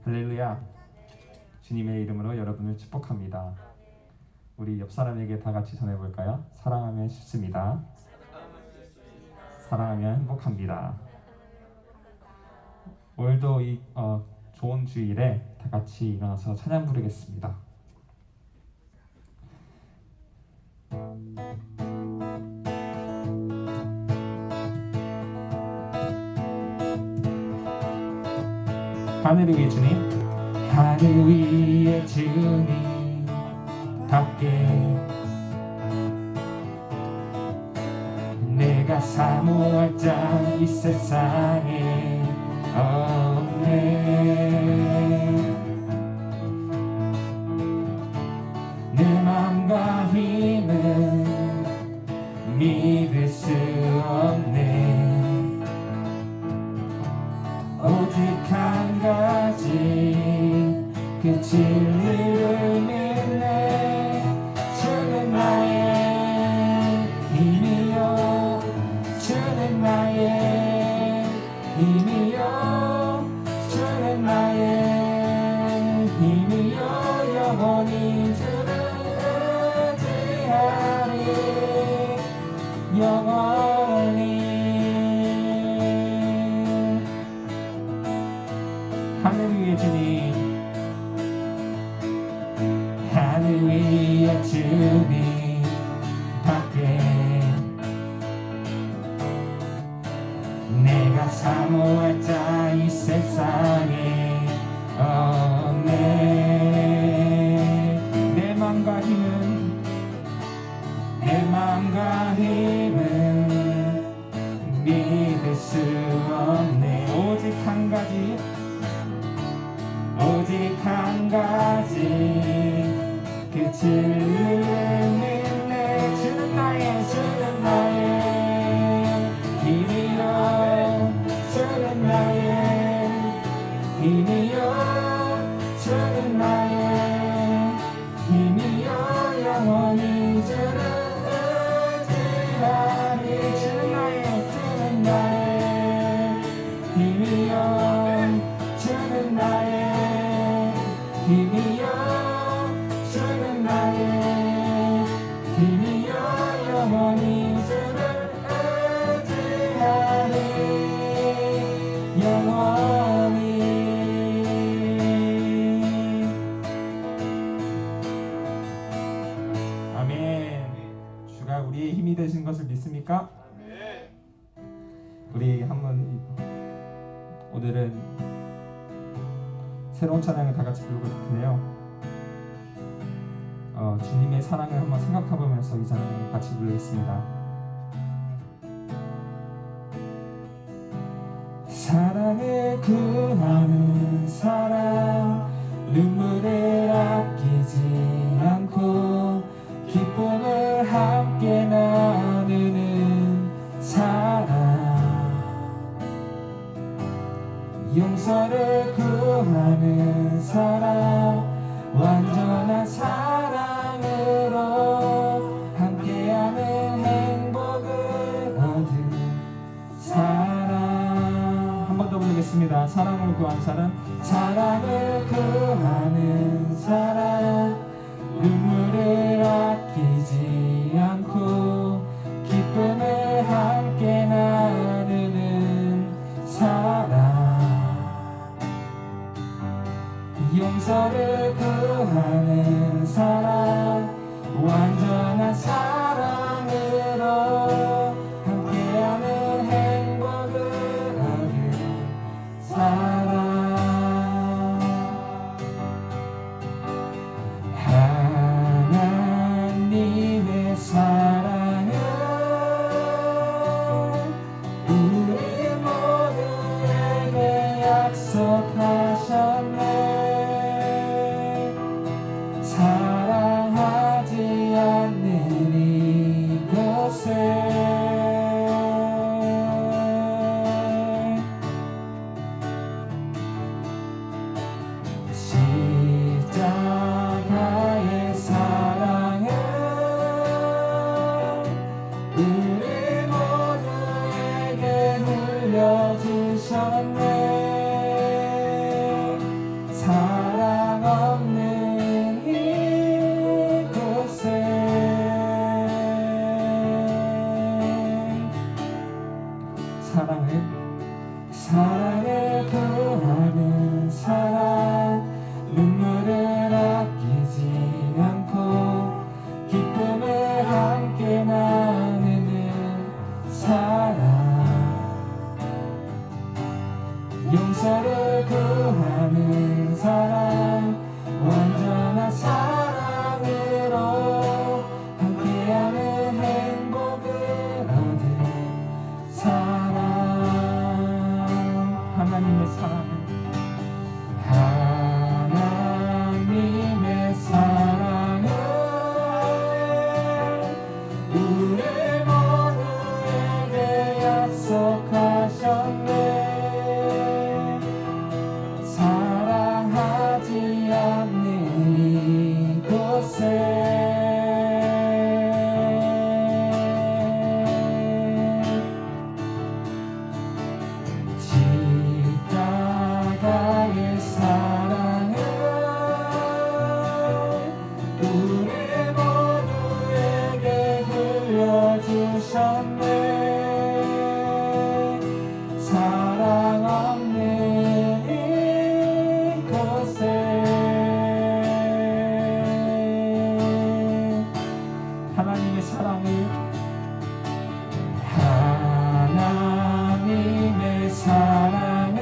할렐루야. 주님의 이름으로 여러분을 축복합니다. 우리 옆 사람에게 다 같이 전해볼까요? 사랑하면 쉽습니다. 사랑하면 행복합니다. 오늘도 이 좋은 주일에 다 같이 일어나서 찬양 부르겠습니다. 하늘 위의 주님, 하늘 위의 주님 밖에 내가 사모할 자 이 세상에 없네. 내 맘과 힘은 믿을 수 없네. 오직 한 가지 그 진리를 믿네. 주는 나의 힘이요, 주는 나의 힘이요, 주는 나의 힘이요. 영원히 주를 의지하리, 영원히. 하늘 위의 주님, 하늘 위의 주님 밖에 내가 사모할 자 이 세상에 없네. 내 맘과 힘은, 내 맘과 힘은 믿을 수 없네. 오직 한 가지, 오직 한 가지 그 진리를 믿네. 주는 나의, 주는 나의 힘이요, 주는 나의 힘이요, 주는 나의 힘이요. 영원히 주를 의지하리. 주는 나의, 주는 나의 힘이요, 주는 나의 힘이요, 주는 나의 힘이요. 영원히 주를 의지하리, 영원히. 아멘. 주가 우리의 힘이 되신 것을 믿습니까? 우리 한번 오늘은 새로운 찬양을 다 같이 부르고 싶은데요. 주님의 사랑을 한번 생각해보면서 이 찬양을 같이 부르겠습니다. 사랑을 구하는 사랑, 눈물을 아끼지 않고 기쁨을 함께 나누는 사랑, 용서를 구하는 사랑, 완전한 사랑으로 함께하는 행복을 얻은 사랑. 한 번 더 부르겠습니다. 사랑을 구한 사람, 사랑을 구하는 사람, 눈물을 아끼지 않고 기쁨을 함께 나누는 사랑, 용서를 구하는 사랑, 완전한 사랑으로 함께하는 행복을 얻은 사랑. 하나님의 사랑은 우리 모두에게 약속하셨네. 사랑하지 않는 이곳에 십자가의 사랑은 우리 모두에게 물려주셨네. 사랑을 구하는 사랑 눈물을 아끼지 않고 기쁨을 함께 나누는 사랑 용서를 구하는 사랑 완전한 사랑으로 함께하는 행복을 얻은 사랑 하나님의 사랑은 우리 모두에게 약속하셨네. 사랑하지 않는 이곳에 십자가의 사랑은 우리 모두에게 흘려주셨네. 사랑 없는 이곳에 하나님의 사랑은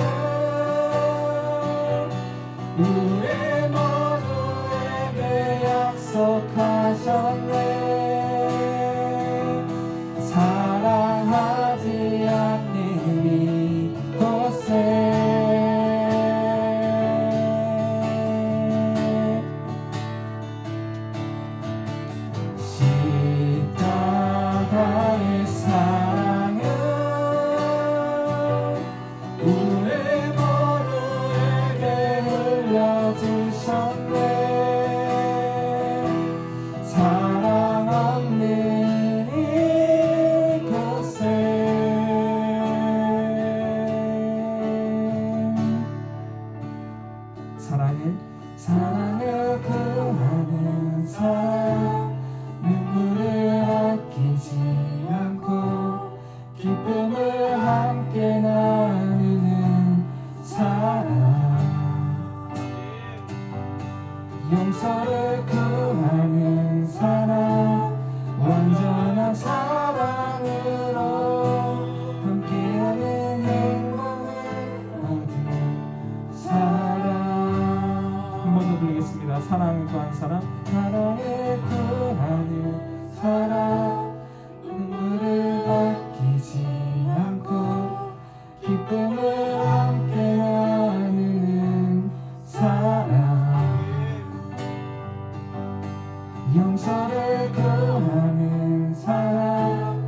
우리 모두에게 약속하셨네. 사랑하지 않는 이곳에 십자가의 사랑은 우리 모두에게 흘려주셨네. 사랑 없는 이곳에 사랑을 구하는 사랑 눈물을 아끼지 않고 기쁨을 함께 나누는 사랑 용서를 구하는 사랑 완전한 사랑으로 함께하는 행복을 얻은 사랑 한 번 더 부르겠습니다. 사랑을 구하는 사랑 사랑을 구하는 사랑 눈물을 아끼지 않고 기쁨을 함께 나누는 사랑 용서를 구하는 사랑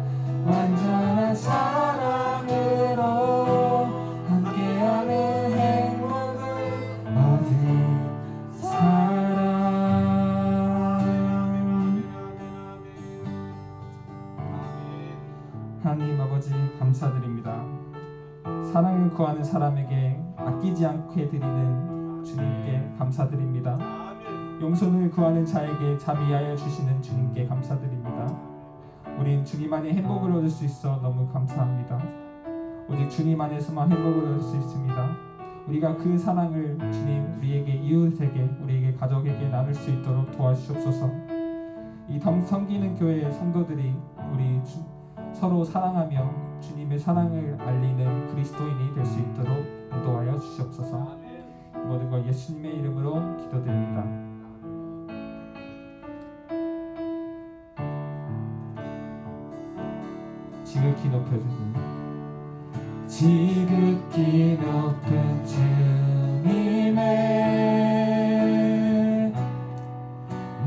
완전한 사랑으로 함께하는 행복을 얻은 사랑 하나님 아버지 감사드립니다. 사랑을 구하는 사람에게 아끼지 않게 드리는 주님께 감사드립니다. 용서를 구하는 자에게 자비하여 주시는 주님께 감사드립니다. 우린 주님 안에 행복을 얻을 수 있어 너무 감사합니다. 오직 주님 안에서만 행복을 얻을 수 있습니다. 우리가 그 사랑을 주님 우리에게 이웃에게 우리에게 가족에게 나눌 수 있도록 도와주시옵소서. 이 섬기는 교회의 성도들이 우리 서로 사랑하며 주님의 사랑을 알리는 그리스도인이 될 수 있도록 인도하여 주시옵소서. 모든 것 예수님의 이름으로 기도드립니다. 지극히 높여주님 지극히 높은 주님의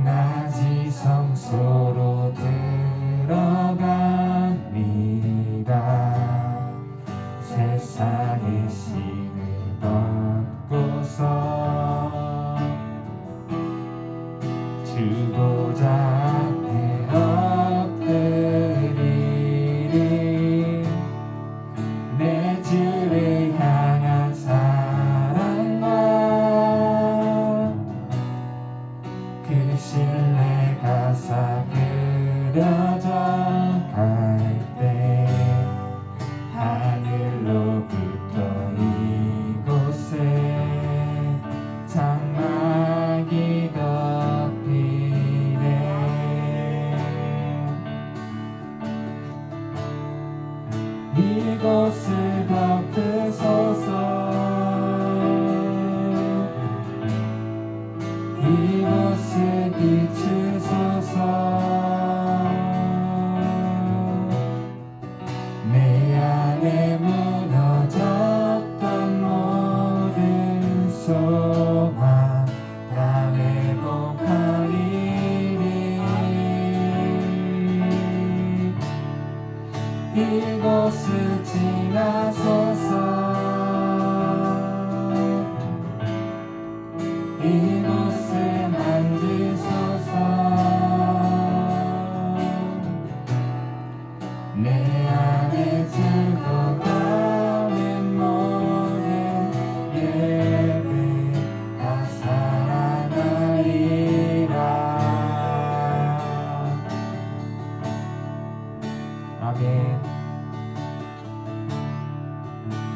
낮이 성소로 들어갑니다. 세상의 신을 벗고서 주보좌 앞에 엎드리리 내 주를 향한 사랑과 그 신뢰가 사그려져 갈 때 하늘 무너졌던 모든 소망 다 회복하리니 이곳을 지나소서 이곳을 만지소서 내 안에 죽어가는 모든 예배 다 살아나리라. 아멘.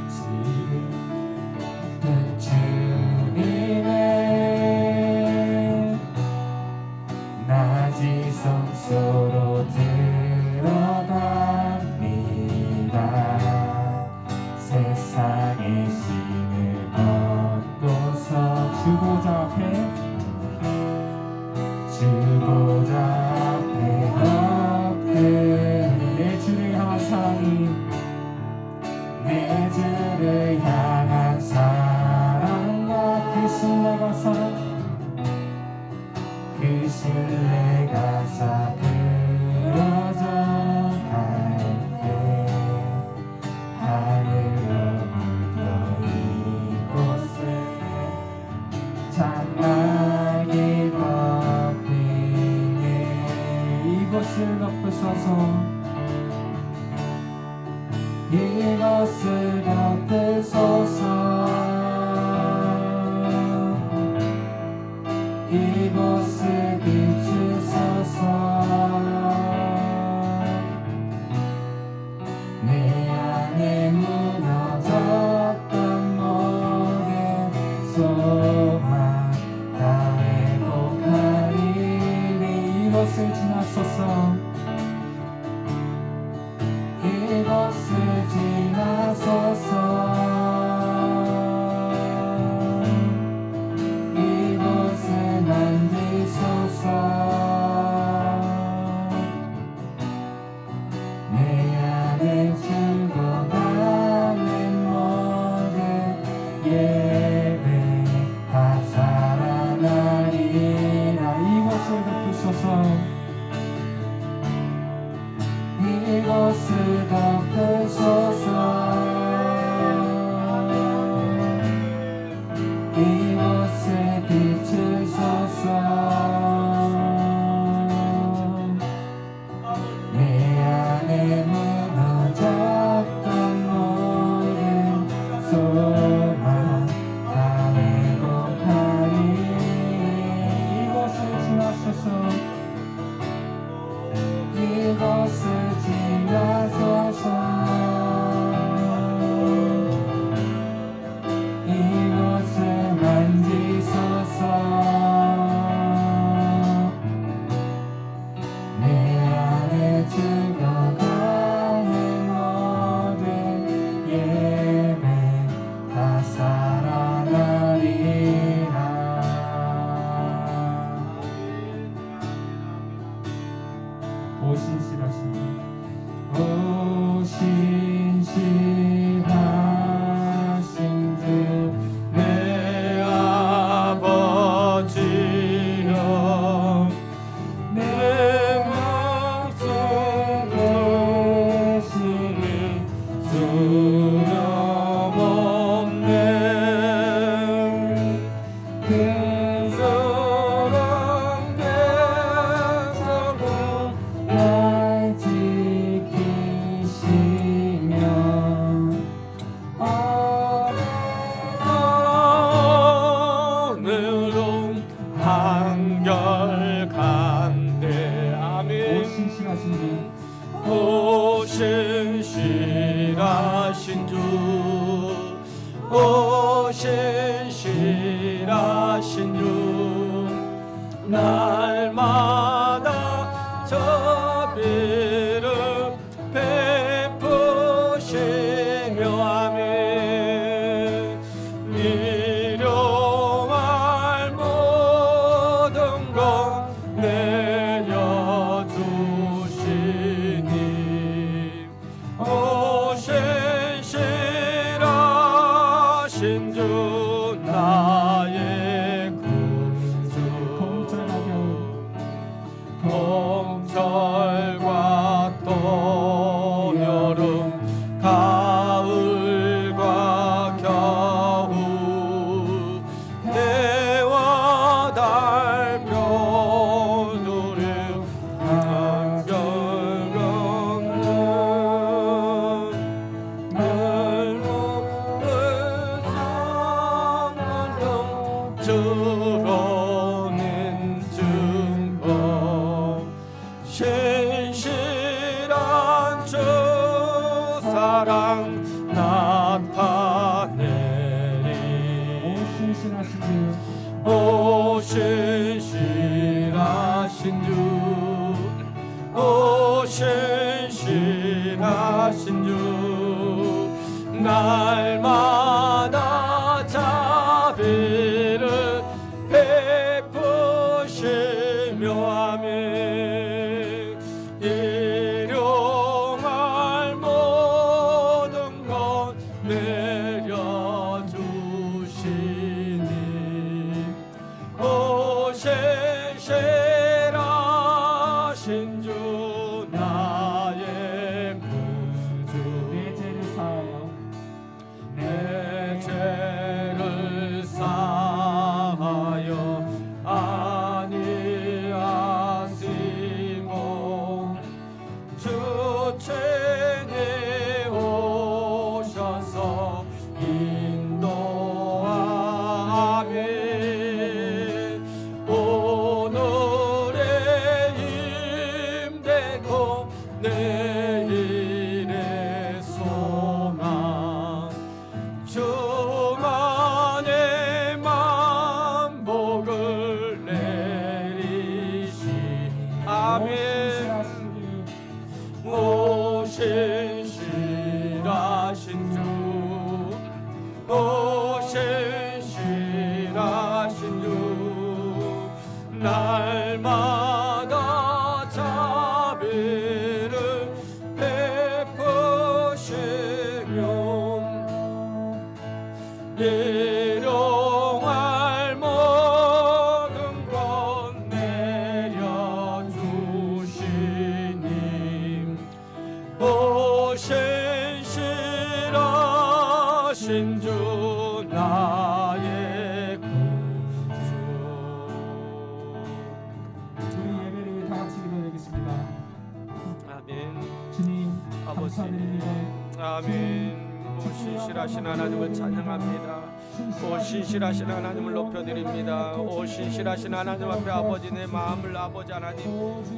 지금 주님의 낮이 성소로 들어갑니다. 세상의 신을 벗고서 주보자 앞에 엎드려 내 주를 향한 사랑이 내 주를 향한 사랑과 그 신뢰가 사 그 신뢰가 사그러져 갈 때 하늘로부터 이곳에 장막이 덮이네. 이곳을 덮으소서 이것을 덮으소서 이곳을 비추소서 내 안에 무너졌던 모든 소망 다 회복하리니 이곳을 지나소서 이곳을 지나소서 이곳을 만지소서 내 안에 죽어가는 모든 예배 다 살아나리라. 이곳을 덮으소서 이곳을 덮으소서 이곳을 비추소서 내 안에 무너졌던 모든 소망 다 회복하리니 이곳을 지나소서 이곳을 지나소서 이곳을 만지소서 내 안에 죽어가는 모든 예배 다 살아나리라. 오 신실하신 주 오 신실하신 주 내 아버지여 내 목숨 대신이 두려움없네. 큰 사랑 대적으로 날 지키시며 오늘도 한결간대. 오 아멘. 신실하신 주 오 신실하신 주 오 신실하신 주 날마다 자비를 베푸시며 아멘. 일용할 모든 것 내려주시니 오 신실하신 신실하신 주 나의 구주 봄철과 또 여름 가을과 겨울 해와 달 별들을 한결없는 늘 높은 산만경 들어오는 증거 신실한 주 사랑 나타내리 오 신실하신 주 오 신실하신 주 날마다 자비를 베푸시며 아멘 일용할 모든 것 내려주시니 오 신실하신 주 나의 구주 내 죄를 사하여 내 죄를 사하여 아니하시고 주체에 오셔서 인도하며 오늘의 힘되고 내일의 소망 주만의 만복을 내리시 아멘 오 신실하신 주 오 신실하신 주 날마다 자비를 베푸시며 일용할 모든 것 내려주시니 오 신실하신 주 나의 구주 우리 예배를 다 같이 기도드리겠습니다. 아멘 주님 아버지. 감사드립니다. 아멘 오 신실하신 하나님을 찬양합니다. 오 신실하신 하나님을 높여드립니다. 오 신실하신 하나님 앞에 아버지 내 마음을 아버지 하나님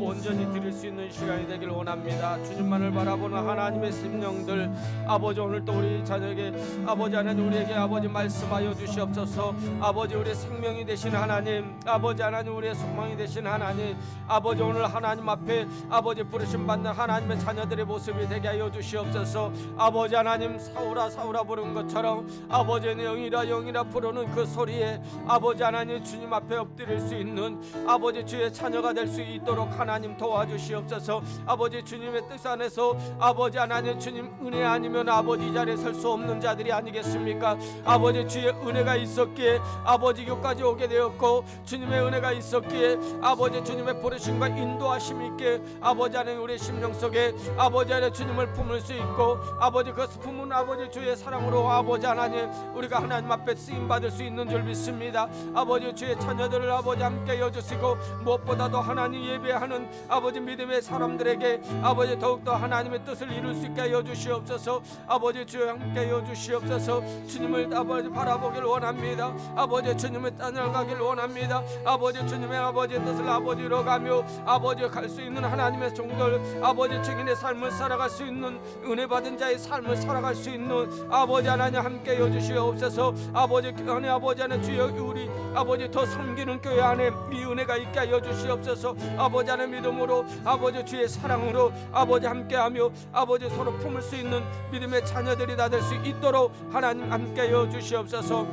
온전히 드릴 수 있는 시간이 되길 원합니다. 주님만을 바라보는 하나님의 심령들 아버지 오늘 또 우리 자녀에게 아버지 하나님 우리에게 아버지 말씀하여 주시옵소서. 아버지 우리의 생명이 되신 하나님 아버지 하나님 우리의 소망이 되신 하나님 아버지 오늘 하나님 앞에 아버지 부르심 받는 하나님의 자녀들의 모습이 되게 하여 주시옵소서. 아버지 하나님 사울아 사울아 부른 것처럼 아버지의 영이라 영이라 부르는 그 소리에 아버지 하나님 주님 앞에 엎드릴 수 있는 아버지 주의 자녀가 될 수 있도록 하나님 도와주시옵소서. 아버지 주님의 뜻 안에서 아버지 하나님 주님 은혜 아니면 아버지 이 자리에 설 수 없는 자들이 아니겠습니까? 아버지 주의 은혜가 있었기에 아버지 교까지 오게 되었고 주님의 은혜가 있었기에 아버지 주님의 부르심과 인도하심이 있게 아버지 하나님 우리의 심령 속에 아버지 하나님 주님을 품을 수 있고 아버지 그 품은 아버지 주의 사랑으로 아버지 하나님 우리가 하나님 앞에 쓰임 받을 수 있는 줄 믿습니다. 아버지 주의 자녀들을 아버지 함께 여주시고 무엇보다도 하나님 예배하는 아버지 믿음의 사람들에게 아버지 더욱더 하나님의 뜻을 이룰 수 있게 하여 주시옵소서. 아버지 주여 함께 하여 주시옵소서. 주님을 아버지 바라보길 원합니다. 아버지 주님의 따라가길 원합니다. 아버지 주님의 아버지 뜻을 아버지로 가며 아버지 갈 수 있는 하나님의 종들 아버지 증인의 삶을 살아갈 수 있는 은혜 받은 자의 삶을 살아갈 수 있는 아버지 하나님 함께 하여 주시옵소서. 아버지 안에 아버지 안에 주여 우리 아버지 더 섬기는 교회 안에 이 은혜가 있게 하여 주시옵소서. 아버지 안에 믿음으로 아버지 주의 사랑으로 아버지 함께하며 아버지 서로 품을 수 있는 믿음의 자녀들이 다 될 수 있도록 하나님 함께 하여 주시옵소서.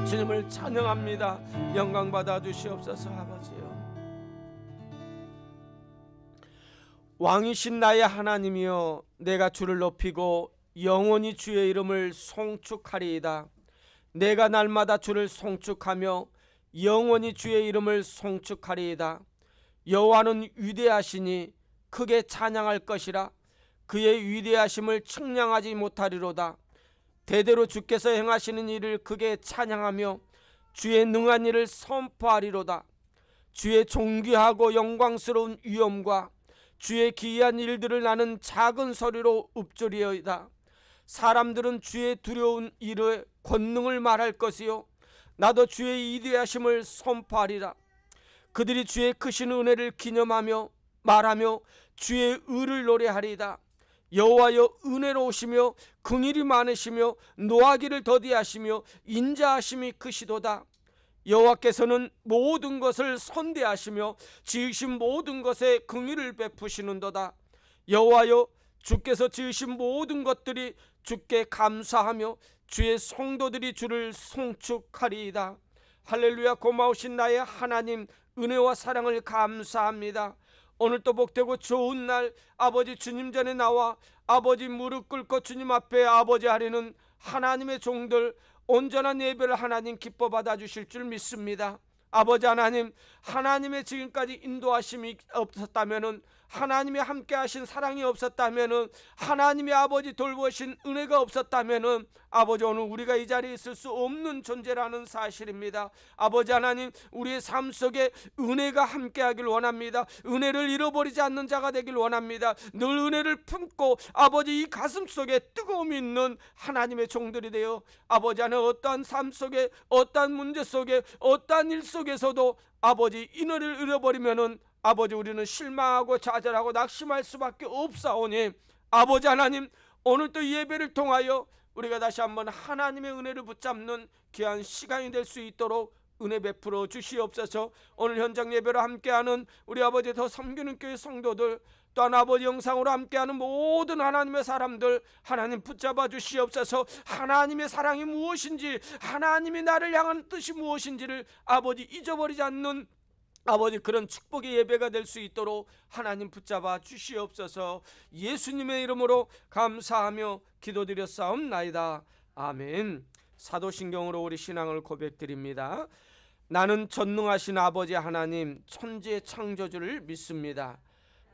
주님을 찬양합니다. 영광 받아 주시옵소서. 아버지요 왕이신 나의 하나님이여 내가 주를 높이고 영원히 주의 이름을 송축하리이다. 내가 날마다 주를 송축하며 영원히 주의 이름을 송축하리이다. 여호와는 위대하시니 크게 찬양할 것이라. 그의 위대하심을 측량하지 못하리로다. 대대로 주께서 행하시는 일을 크게 찬양하며 주의 능한 일을 선포하리로다. 주의 존귀하고 영광스러운 위엄과 주의 기이한 일들을 나는 작은 소리로 읊조리이다. 사람들은 주의 두려운 일의 권능을 말할 것이요 나도 주의 위대하심을 선포하리라. 그들이 주의 크신 은혜를 기념하며 말하며 주의 의를 노래하리이다. 여호와여, 은혜로우시며 긍휼이 많으시며 노하기를 더디하시며 인자하심이 크시도다. 여호와께서는 모든 것을 선대하시며 지으신 모든 것에 긍휼을 베푸시는도다. 여호와여, 주께서 지으신 모든 것들이 주께 감사하며 주의 성도들이 주를 송축하리이다. 할렐루야. 고마우신 나의 하나님, 은혜와 사랑을 감사합니다. 오늘 또 복되고 좋은 날 아버지 주님 전에 나와 아버지 무릎 꿇고 주님 앞에 아버지 하리는 하나님의 종들 온전한 예배를 하나님 기뻐 받아주실 줄 믿습니다. 아버지 하나님, 하나님의 지금까지 인도하심이 없었다면은, 하나님의 함께 하신 사랑이 없었다면은, 하나님의 아버지 돌보신 은혜가 없었다면은 아버지 오늘 우리가 이 자리에 있을 수 없는 존재라는 사실입니다. 아버지 하나님, 우리의 삶 속에 은혜가 함께 하길 원합니다. 은혜를 잃어버리지 않는 자가 되길 원합니다. 늘 은혜를 품고 아버지 이 가슴 속에 뜨거움이 있는 하나님의 종들이 되어 아버지 하나님 어떠한 삶 속에 어떠한 문제 속에 어떠한 일 속에서도 아버지 이 은혜를 잃어버리면은 아버지 우리는 실망하고 좌절하고 낙심할 수밖에 없사오니 아버지 하나님, 오늘 또 예배를 통하여 우리가 다시 한번 하나님의 은혜를 붙잡는 귀한 시간이 될 수 있도록 은혜 베풀어 주시옵소서. 오늘 현장 예배로 함께하는 우리 아버지 더 섬기는 교회 성도들, 또한 아버지 영상으로 함께하는 모든 하나님의 사람들 하나님 붙잡아 주시옵소서. 하나님의 사랑이 무엇인지, 하나님이 나를 향한 뜻이 무엇인지를 아버지 잊어버리지 않는 아버지 그런 축복의 예배가 될 수 있도록 하나님 붙잡아 주시옵소서. 예수님의 이름으로 감사하며 기도드렸사옵나이다. 아멘. 사도신경으로 우리 신앙을 고백드립니다. 나는 전능하신 아버지 하나님 천지의 창조주를 믿습니다.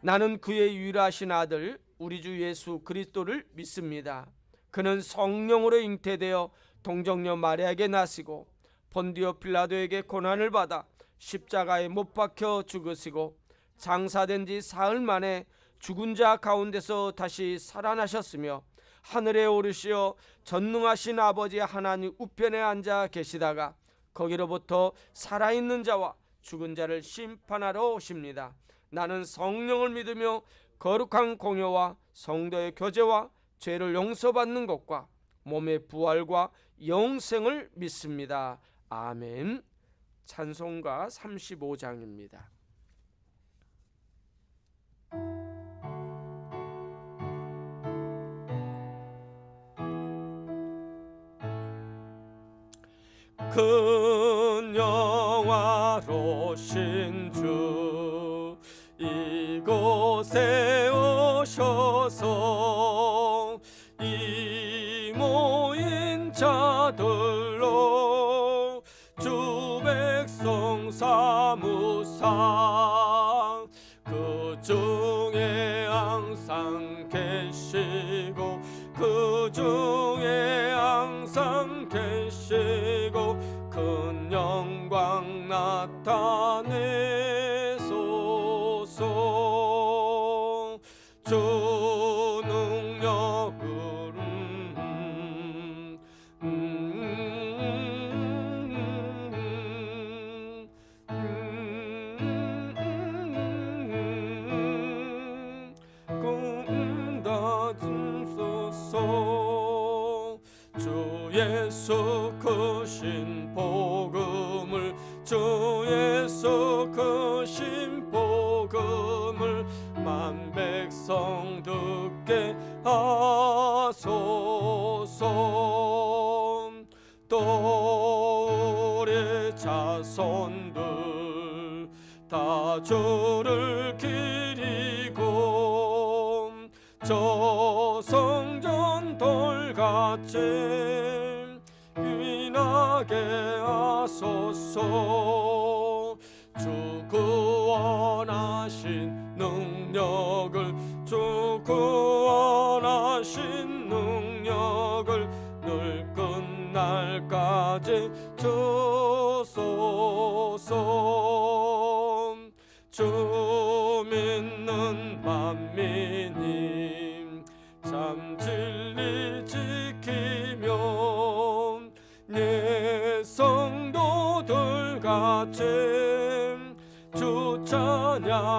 나는 그의 유일하신 아들 우리 주 예수 그리스도를 믿습니다. 그는 성령으로 잉태되어 동정녀 마리아에게 나시고 본디오 빌라도에게 고난을 받아 십자가에 못 박혀 죽으시고 장사된 지 사흘 만에 죽은 자 가운데서 다시 살아나셨으며 하늘에 오르시어 전능하신 아버지 하나님 우편에 앉아 계시다가 거기로부터 살아있는 자와 죽은 자를 심판하러 오십니다. 나는 성령을 믿으며 거룩한 공효와 성도의 교제와 죄를 용서받는 것과 몸의 부활과 영생을 믿습니다. 아멘. 찬송가 35장입니다. 큰 영화로신 주 이곳에 오셔서 이 모인 자들로 주 백성 사무사 그 중에 항상 계시고 그 중에 항상 계시고 큰 영광 나타내소서. 주 능력은 꿈다 주소서. 주 예수 크신 복음을 주 예수 크신 복음을 만 백성 듣게 하소서. 또 우리 자손들 다 주를 기리고 저 성전 돌같이 귀나게 하소서. 주 구원하신 능력을 주 구원하신 능력을 늘 끝날까지 주소서. 주 믿는 만민이 참 진리 지키며 예 성도들 같이 주 찬양하다가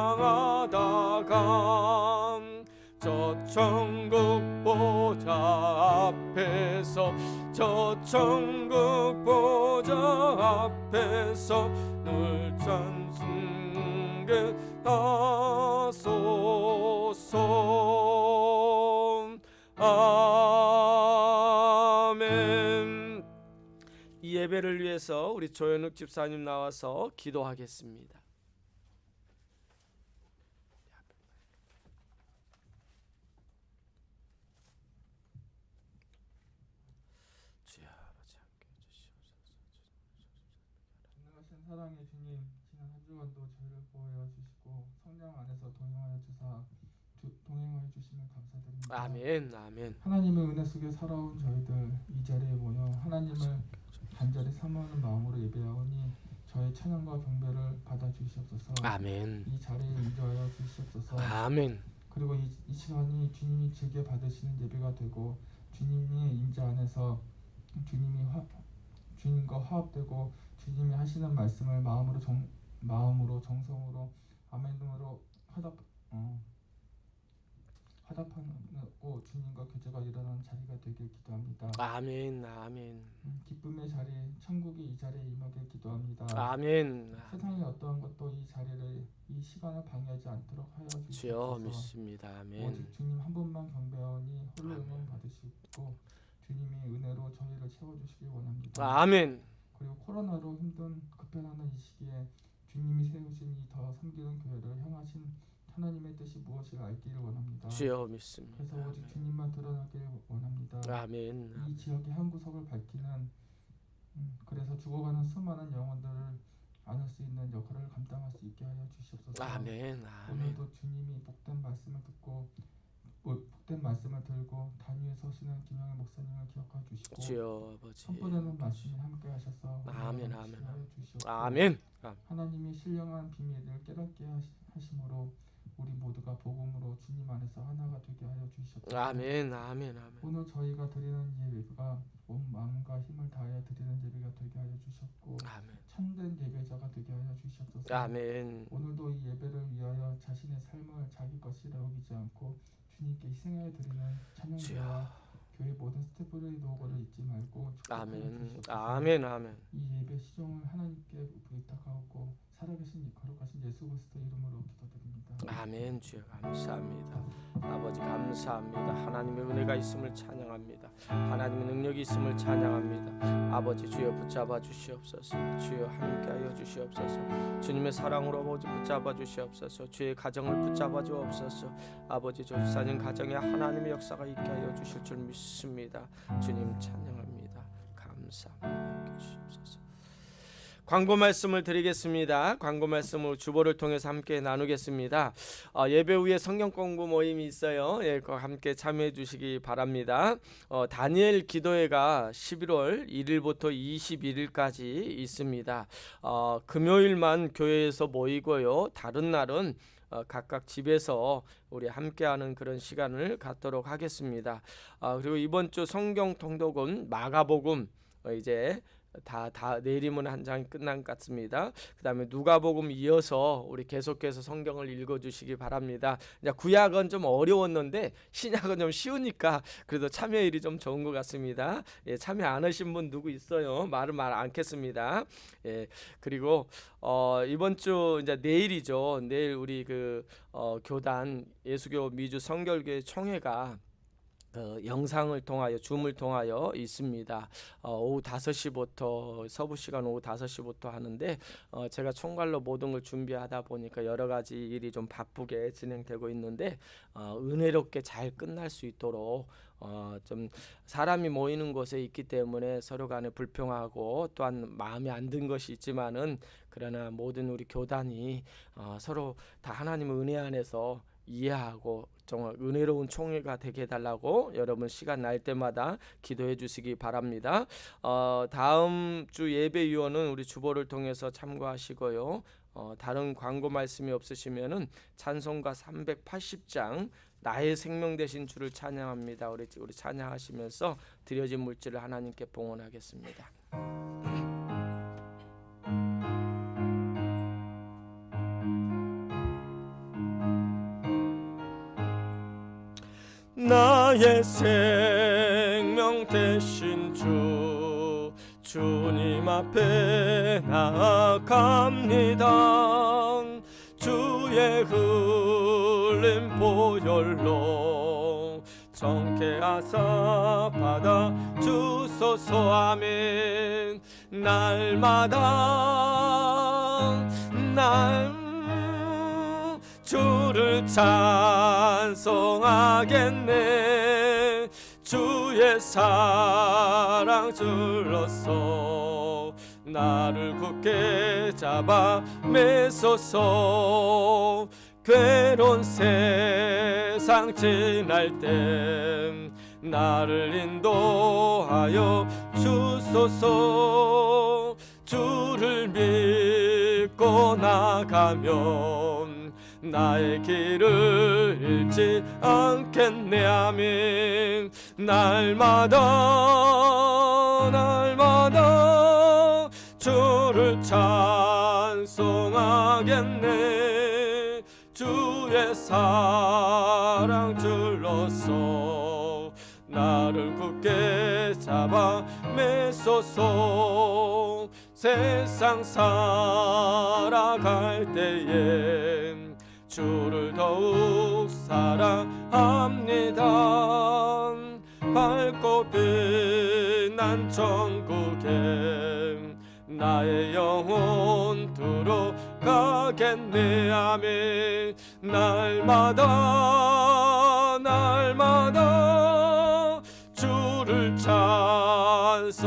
저 천국 보좌 앞에서 저 천국 보좌 앞에서 늘 찬송게 하소서. 아멘. 이 예배를 위해서 우리 조현욱 집사님 나와서 기도하겠습니다. 전능하신 사랑의 주님, 지난 한 주간도 저희를 보호하여 주시고 성령 안에서 동행하여 주심을 감사드립니다. 아멘. 아멘. 하나님의 은혜 속에 살아온 저희들 이 자리에 모여 하나님을 간절히 사모하는 마음으로 예배하오니 저의 찬양과 경배를 받아 주시옵소서. 아멘. 이 자리에 인도하여 주시옵소서. 아멘. 그리고 이 시간이 주님이 즐겨 받으시는 예배가 되고 주님이 임재 안에서 주님과 화합되고 주님이 하시는 말씀을 마음으로 정성으로 아멘으로 화답하고 주님과 교제가 일어나는 자리가 되길 기도합니다. 아멘. 아멘. 기쁨의 자리, 천국이 이 자리에 임하길 기도합니다. 아멘. 세상의 어떠한 것도 이 시간을 방해하지 않도록 하여 주여 주시옵소서. 믿습니다. 아멘. 오직 주님 한 분만 경배하오니 홀로 영광 받으시고 주님이 은혜로 저희를 채워주시길 원합니다. 아멘. 그리고 코로나로 힘든 급변하는 이 시기에 주님이 세우신 이 더 섬기는 교회를 향하신 하나님의 뜻이 무엇을 알기를 원합니다. 주여 믿습니다. 그래서 오직 주님만 드러나길 원합니다. 아멘. 이 지역의 한 구석을 밝히는 그래서 죽어가는 수많은 영혼들을 안을 수 있는 역할을 감당할 수 있게 하여 주시옵소서. 아멘. 아멘. 오늘도 주님이 복된 말씀을 듣고 복된 말씀을 들고 단위에 서시는 김영애 목사님을 기억하여 주시고 주여 아버지. 선포되는 말씀이 함께 하셔서 아멘. 아멘. 주시옵소서. 아멘. 하나님이 신령한 비밀을 깨닫게 하심으로 우리 모두가 복음으로 주님 안에서 하나가 되게 하여 주시옵소서. 아멘. 아멘. 아멘. 오늘 저희가 드리는 예배가 온 마음과 힘을 다하여 드리는 예배가 되게 하여 주셨고 아멘. 참된 예배자가 되게 하여 주시옵소서. 아멘. 오늘도 이 예배를 위하여 자신의 삶을 자기 것이라 여기지 않고 주님께 희생하여 드리는 찬양자와 교회 모든 스태프들의 노고를 잊지 말고 축복하여 아멘. 주시옵소서. 아멘. 아멘. 이 예배 시종을 하나님께 부탁하고 살아계신 거룩하신 예수 그리스도 이름으로 기도드립니다. 아멘. 주여 감사합니다. 아버지 감사합니다. 하나님의 은혜가 있음을 찬양합니다. 하나님의 능력이 있음을 찬양합니다. 아버지 주여 붙잡아 주시옵소서. 주여 함께하여 주시옵소서. 주님의 사랑으로 아버지 붙잡아 주시옵소서. 주의 가정을 붙잡아 주옵소서. 아버지 조사님 가정에 하나님의 역사가 있게 하여 주실 줄 믿습니다. 주님 찬양합니다. 감사합니다. 주시옵소서. 광고 말씀을 드리겠습니다. 광고 말씀을 주보를 통해서 함께 나누겠습니다. 예배 후에 성경 공부 모임이 있어요. 예, 함께 참여해 주시기 바랍니다. 다니엘 기도회가 11월 1일부터 21일까지 있습니다. 금요일만 교회에서 모이고요. 다른 날은 각각 집에서 우리 함께하는 그런 시간을 갖도록 하겠습니다. 그리고 이번 주 성경 통독은 마가복음 이제 다 내리면 한 장이 끝난 것 같습니다. 그 다음에 누가복음 이어서 우리 계속해서 성경을 읽어주시기 바랍니다. 이제 구약은 좀 어려웠는데 신약은 좀 쉬우니까 그래도 참여율이 좀 좋은 것 같습니다. 예, 참여 안 하신 분 누구 있어요? 말은 말 않겠습니다. 예, 그리고 이번 주 이제 내일이죠. 내일 우리 교단 예수교 미주 성결교회 총회가 그 영상을 통하여 줌을 통하여 있습니다. 오후 5시부터 서부 시간 오후 5시부터 하는데 제가 총괄로 모든 걸 준비하다 보니까 여러 가지 일이 좀 바쁘게 진행되고 있는데 은혜롭게 잘 끝날 수 있도록 좀 사람이 모이는 곳에 있기 때문에 서로 간에 불평하고 또한 마음에 안 든 것이 있지만은 그러나 모든 우리 교단이 서로 다 하나님의 은혜 안에서 이해하고 정말 은혜로운 총회가 되게 해달라고 여러분 시간 날 때마다 기도해 주시기 바랍니다. 다음 주 예배 유언은 우리 주보를 통해서 참고하시고요. 다른 광고 말씀이 없으시면은 찬송가 380장 나의 생명 되신 주를 찬양합니다. 우리 찬양하시면서 드려진 물질을 하나님께 봉헌하겠습니다. 나의 생명 되신 주 주님 앞에 나아갑니다. 주의 흘린 보혈로 정케하사 받아 주소서. 아멘. 날마다 주를 찬송하겠네. 주의 사랑 줄로서 나를 굳게 잡아 매소서. 괴로운 세상 지날 땐 나를 인도하여 주소서. 주를 믿고 나가면 나의 길을 잃지 않겠네. 아멘. 날마다 주를 찬송하겠네. 주의 사랑 줄로서 나를 굳게 잡아 매소서. 세상 살아갈 때에 주를 더욱 사랑합니다. 밝고 빛난 천국에 나의 영혼 들어가겠네. 아멘. 날마다 주를 찬송하겠네.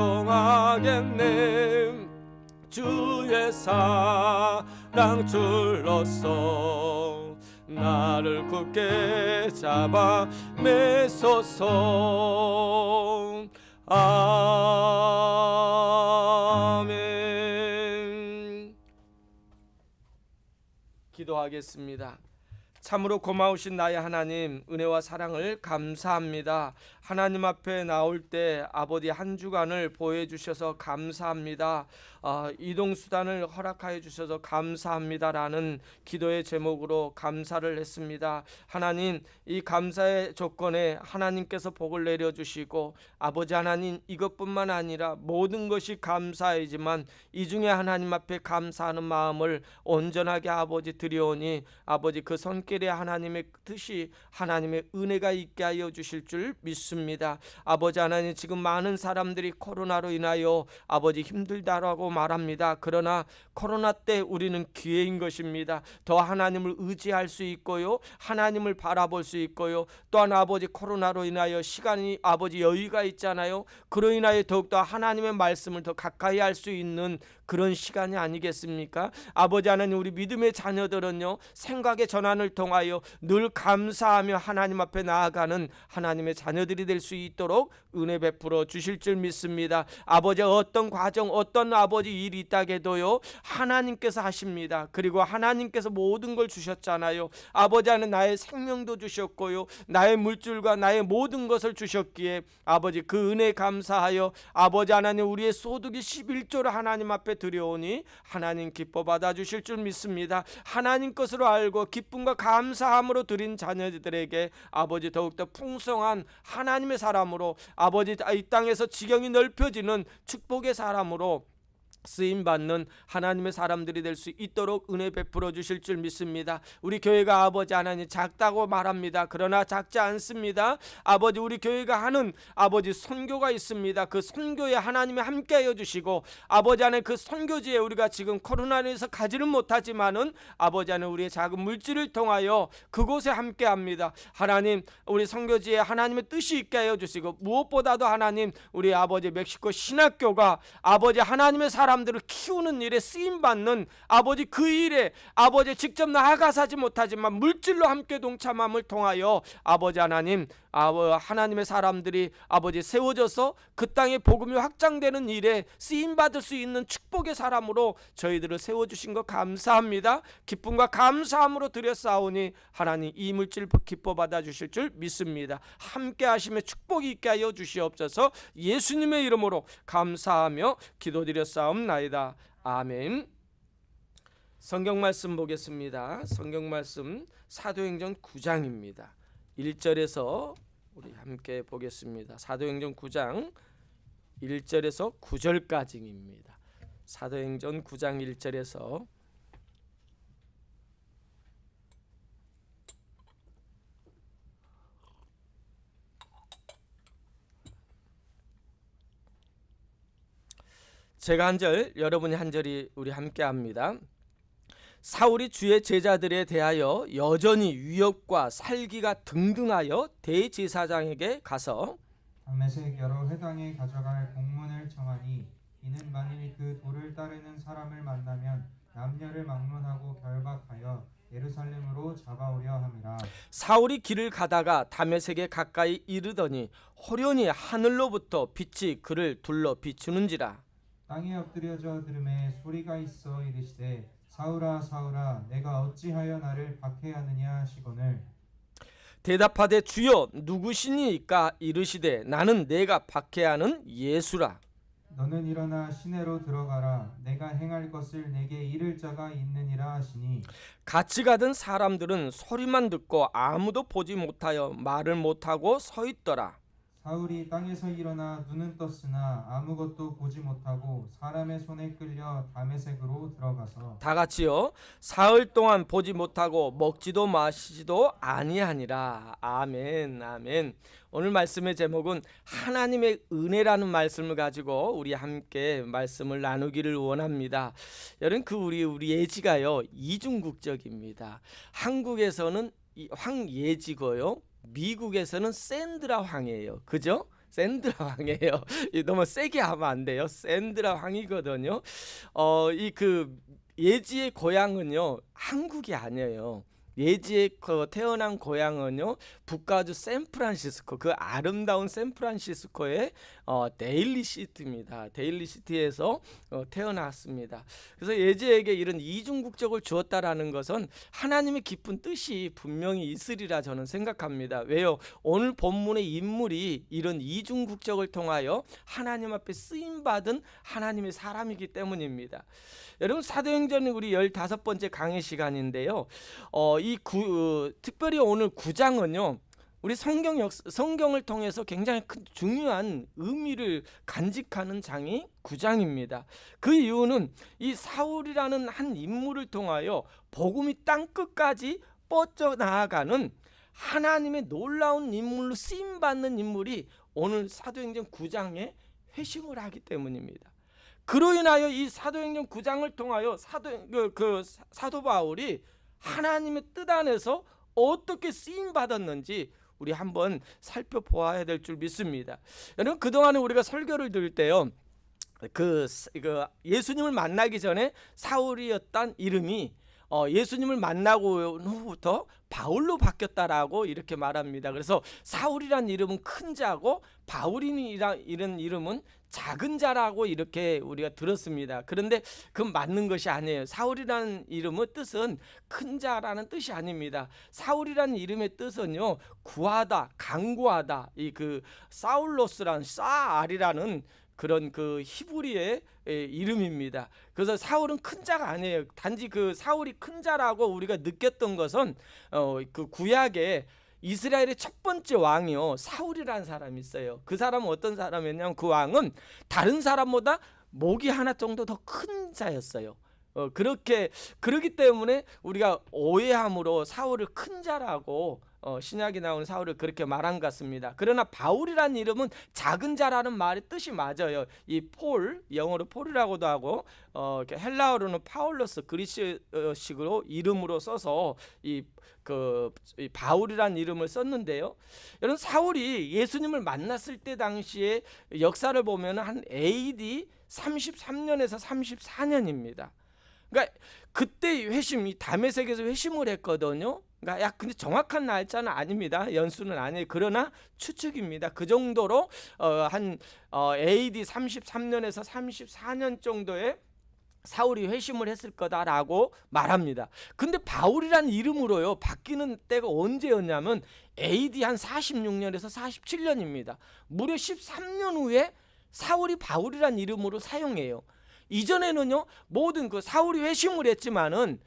주의 사랑 줄로서 나를 굳게 잡아 매소서. 아멘. 기도하겠습니다. 참으로 고마우신 나의 하나님, 은혜와 사랑을 감사합니다. 하나님 앞에 나올 때 아버지 한 주간을 보여주셔서 감사합니다. 이동수단을 허락하여 주셔서 감사합니다라는 기도의 제목으로 감사를 했습니다. 하나님, 이 감사의 조건에 하나님께서 복을 내려주시고 아버지 하나님, 이것뿐만 아니라 모든 것이 감사이지만 이 중에 하나님 앞에 감사하는 마음을 온전하게 아버지 드려오니 아버지 그 손길에 하나님의 뜻이 하나님의 은혜가 있게 하여 주실 줄 믿습니다. 아버지 하나님, 지금 많은 사람들이 코로나로 인하여 아버지 힘들다라고 말합니다. 그러나 코로나 때 우리는 기회인 것입니다. 더 하나님을 의지할 수 있고요, 하나님을 바라볼 수 있고요, 또한 아버지 코로나로 인하여 시간이 아버지 여유가 있잖아요. 그로 인하여 더욱더 하나님의 말씀을 더 가까이 할 수 있는 그런 시간이 아니겠습니까? 아버지 하나님, 우리 믿음의 자녀들은요, 생각의 전환을 통하여 늘 감사하며 하나님 앞에 나아가는 하나님의 자녀들이 될 수 있도록 은혜 베풀어 주실 줄 믿습니다. 아버지, 어떤 과정, 어떤 아버지 일이 있다게도요, 하나님께서 하십니다. 그리고 하나님께서 모든 걸 주셨잖아요. 아버지 하나님, 나의 생명도 주셨고요, 나의 물질과 나의 모든 것을 주셨기에 아버지 그 은혜 감사하여 아버지 하나님, 우리의 소득이 11조를 하나님 앞에 드려오니 하나님 기뻐 받아주실 줄 믿습니다. 하나님 것으로 알고 기쁨과 감사함으로 드린 자녀들에게 아버지 더욱더 풍성한 하나님의 사람으로 아버지 이 땅에서 지경이 넓혀지는 축복의 사람으로 쓰임 받는 하나님의 사람들이 될 수 있도록 은혜 베풀어 주실 줄 믿습니다. 우리 교회가 아버지 하나님 작다고 말합니다. 그러나 작지 않습니다. 아버지 우리 교회가 하는 아버지 선교가 있습니다. 그 선교에 하나님이 함께하여 주시고 아버지 안에 그 선교지에 우리가 지금 코로나로 인해서 가지는 못하지만은 아버지 안에 우리의 작은 물질을 통하여 그곳에 함께합니다. 하나님 우리 선교지에 하나님의 뜻이 있게 하여 주시고 무엇보다도 하나님 우리 아버지 멕시코 신학교가 아버지 하나님의 사람들을 키우는 일에 쓰임받는 아버지 그 일에 아버지 직접 나아가서 하지 못하지만 물질로 함께 동참함을 통하여 아버지 하나님 하나님의 사람들이 아버지 세워져서 그 땅에 복음이 확장되는 일에 쓰임받을 수 있는 축복의 사람으로 저희들을 세워주신 것 감사합니다. 기쁨과 감사함으로 드렸사오니 하나님 이 물질 기뻐 받아주실 줄 믿습니다. 함께 하심에 축복이 있게 하여 주시옵소서. 예수님의 이름으로 감사하며 기도드렸사옵나이다. 아멘. 성경 말씀 보겠습니다. 성경 말씀 사도행전 9장입니다. 1절에서 우리 함께 보겠습니다. 사도행전 9장 1절에서 9절까지입니다. 사도행전 9장 1절에서 제가 한 절, 여러분이 한 절이 우리 함께 합니다. 사울이 주의 제자들에 대하여 여전히 위협과 살기가 등등하여 대제사장에게 가서 담메색 여러 회당에 가져갈 공문을 청하니 이는 만일 그 도를 따르는 사람을 만나면 남녀를 막론하고 결박하여 예루살렘으로 잡아오려 함이라. 사울이 길을 가다가 다메섹에 가까이 이르더니 호련히 하늘로부터 빛이 그를 둘러 비추는지라. 땅에 엎드려져 들음에 소리가 있어 이르시되 사울아 사울아 내가 어찌하여 나를 박해하느냐 하시거늘 대답하되 주여 누구시니까 이르시되 나는 내가 박해하는 예수라. 너는 일어나 시내로 들어가라 내가 행할 것을 내게 이를 자가 있느니라 하시니 같이 가던 사람들은 소리만 듣고 아무도 보지 못하여 말을 못하고 서 있더라. 사울이 땅에서 일어나 눈은 떴으나 아무것도 보지 못하고 사람의 손에 끌려 다메섹으로 들어가서 다 같이요. 사흘 동안 보지 못하고 먹지도 마시지도 아니하니라. 아멘. 아멘. 오늘 말씀의 제목은 하나님의 은혜라는 말씀을 가지고 우리 함께 말씀을 나누기를 원합니다. 여러분 우리 예지가요 이중국적입니다. 한국에서는 황예지고요. 미국에서는 샌드라 황이에요. 그죠? 샌드라 황이에요. 너무 세게 하면 안 돼요. 샌드라 황이거든요. 이 예지의 고향은요 한국이 아니에요. 예지의 태어난 고향은요 북가주 샌프란시스코, 그 아름다운 샌프란시스코의 데일리시티입니다. 데일리시티에서 태어났습니다. 그래서 예지에게 이런 이중국적을 주었다라는 것은 하나님의 깊은 뜻이 분명히 있으리라 저는 생각합니다. 왜요? 오늘 본문의 인물이 이런 이중국적을 통하여 하나님 앞에 쓰임받은 하나님의 사람이기 때문입니다. 여러분 사도행전은 우리 15번째 강의 시간인데요. 특별히 오늘 9장은요. 우리 성경을 통해서 굉장히 큰 중요한 의미를 간직하는 장이 9장입니다. 그 이유는 이 사울이라는 한 인물을 통하여 복음이 땅끝까지 뻗어나가는 하나님의 놀라운 인물로 쓰임받는 인물이 오늘 사도행전 9장에 회심을 하기 때문입니다. 그로 인하여 이 사도행전 9장을 통하여 사도 바울이 하나님의 뜻 안에서 어떻게 쓰임 받았는지 우리 한번 살펴보아야 될 줄 믿습니다. 여러분 그동안에 우리가 설교를 들을 때요, 예수님을 만나기 전에 사울이었던 이름이 예수님을 만나고 후부터 바울로 바뀌었다라고 이렇게 말합니다. 그래서 사울이란 이름은 큰 자고 바울이란 이름은 작은 자라고 이렇게 우리가 들었습니다. 그런데 그건 맞는 것이 아니에요. 사울이라는 이름의 뜻은 큰 자라는 뜻이 아닙니다. 사울이라는 이름의 뜻은요 구하다, 강구하다. 사울로스라는 사알이라는 그런 히브리의 이름입니다. 그래서 사울은 큰 자가 아니에요. 단지 사울이 큰 자라고 우리가 느꼈던 것은 구약에 이스라엘의 첫 번째 왕이요 사울이라는 사람이 있어요. 그 사람은 어떤 사람이었냐면 그 왕은 다른 사람보다 목이 하나 정도 더 큰 자였어요. 그렇기 때문에 우리가 오해함으로 사울을 큰 자라고 신약에 나오는 사울을 그렇게 말한 것 같습니다. 그러나 바울이라는 이름은 작은 자라는 말의 뜻이 맞아요. 이 폴, 영어로 폴이라고도 하고 헬라어로는 파울로스, 그리스식으로 이름으로 써서 이 바울이라는 이름을 썼는데요. 여러분, 사울이 예수님을 만났을 때 당시에 역사를 보면 한 AD 33년에서 34년입니다. 그러니까 그때 회심, 이 다메섹에서 회심을 했거든요. 그러니까 근데 정확한 날짜는 아닙니다. 연수는 아니에요. 그러나 추측입니다. 그 정도로 한 AD 33년에서 34년 정도에 사울이 회심을 했을 거다라고 말합니다. 근데 바울이라는 이름으로요 바뀌는 때가 언제였냐면 AD 한 46년에서 47년입니다. 무려 13년 후에 사울이 바울이라는 이름으로 사용해요. 이전에는요 모든 사울이 회심을 했지만은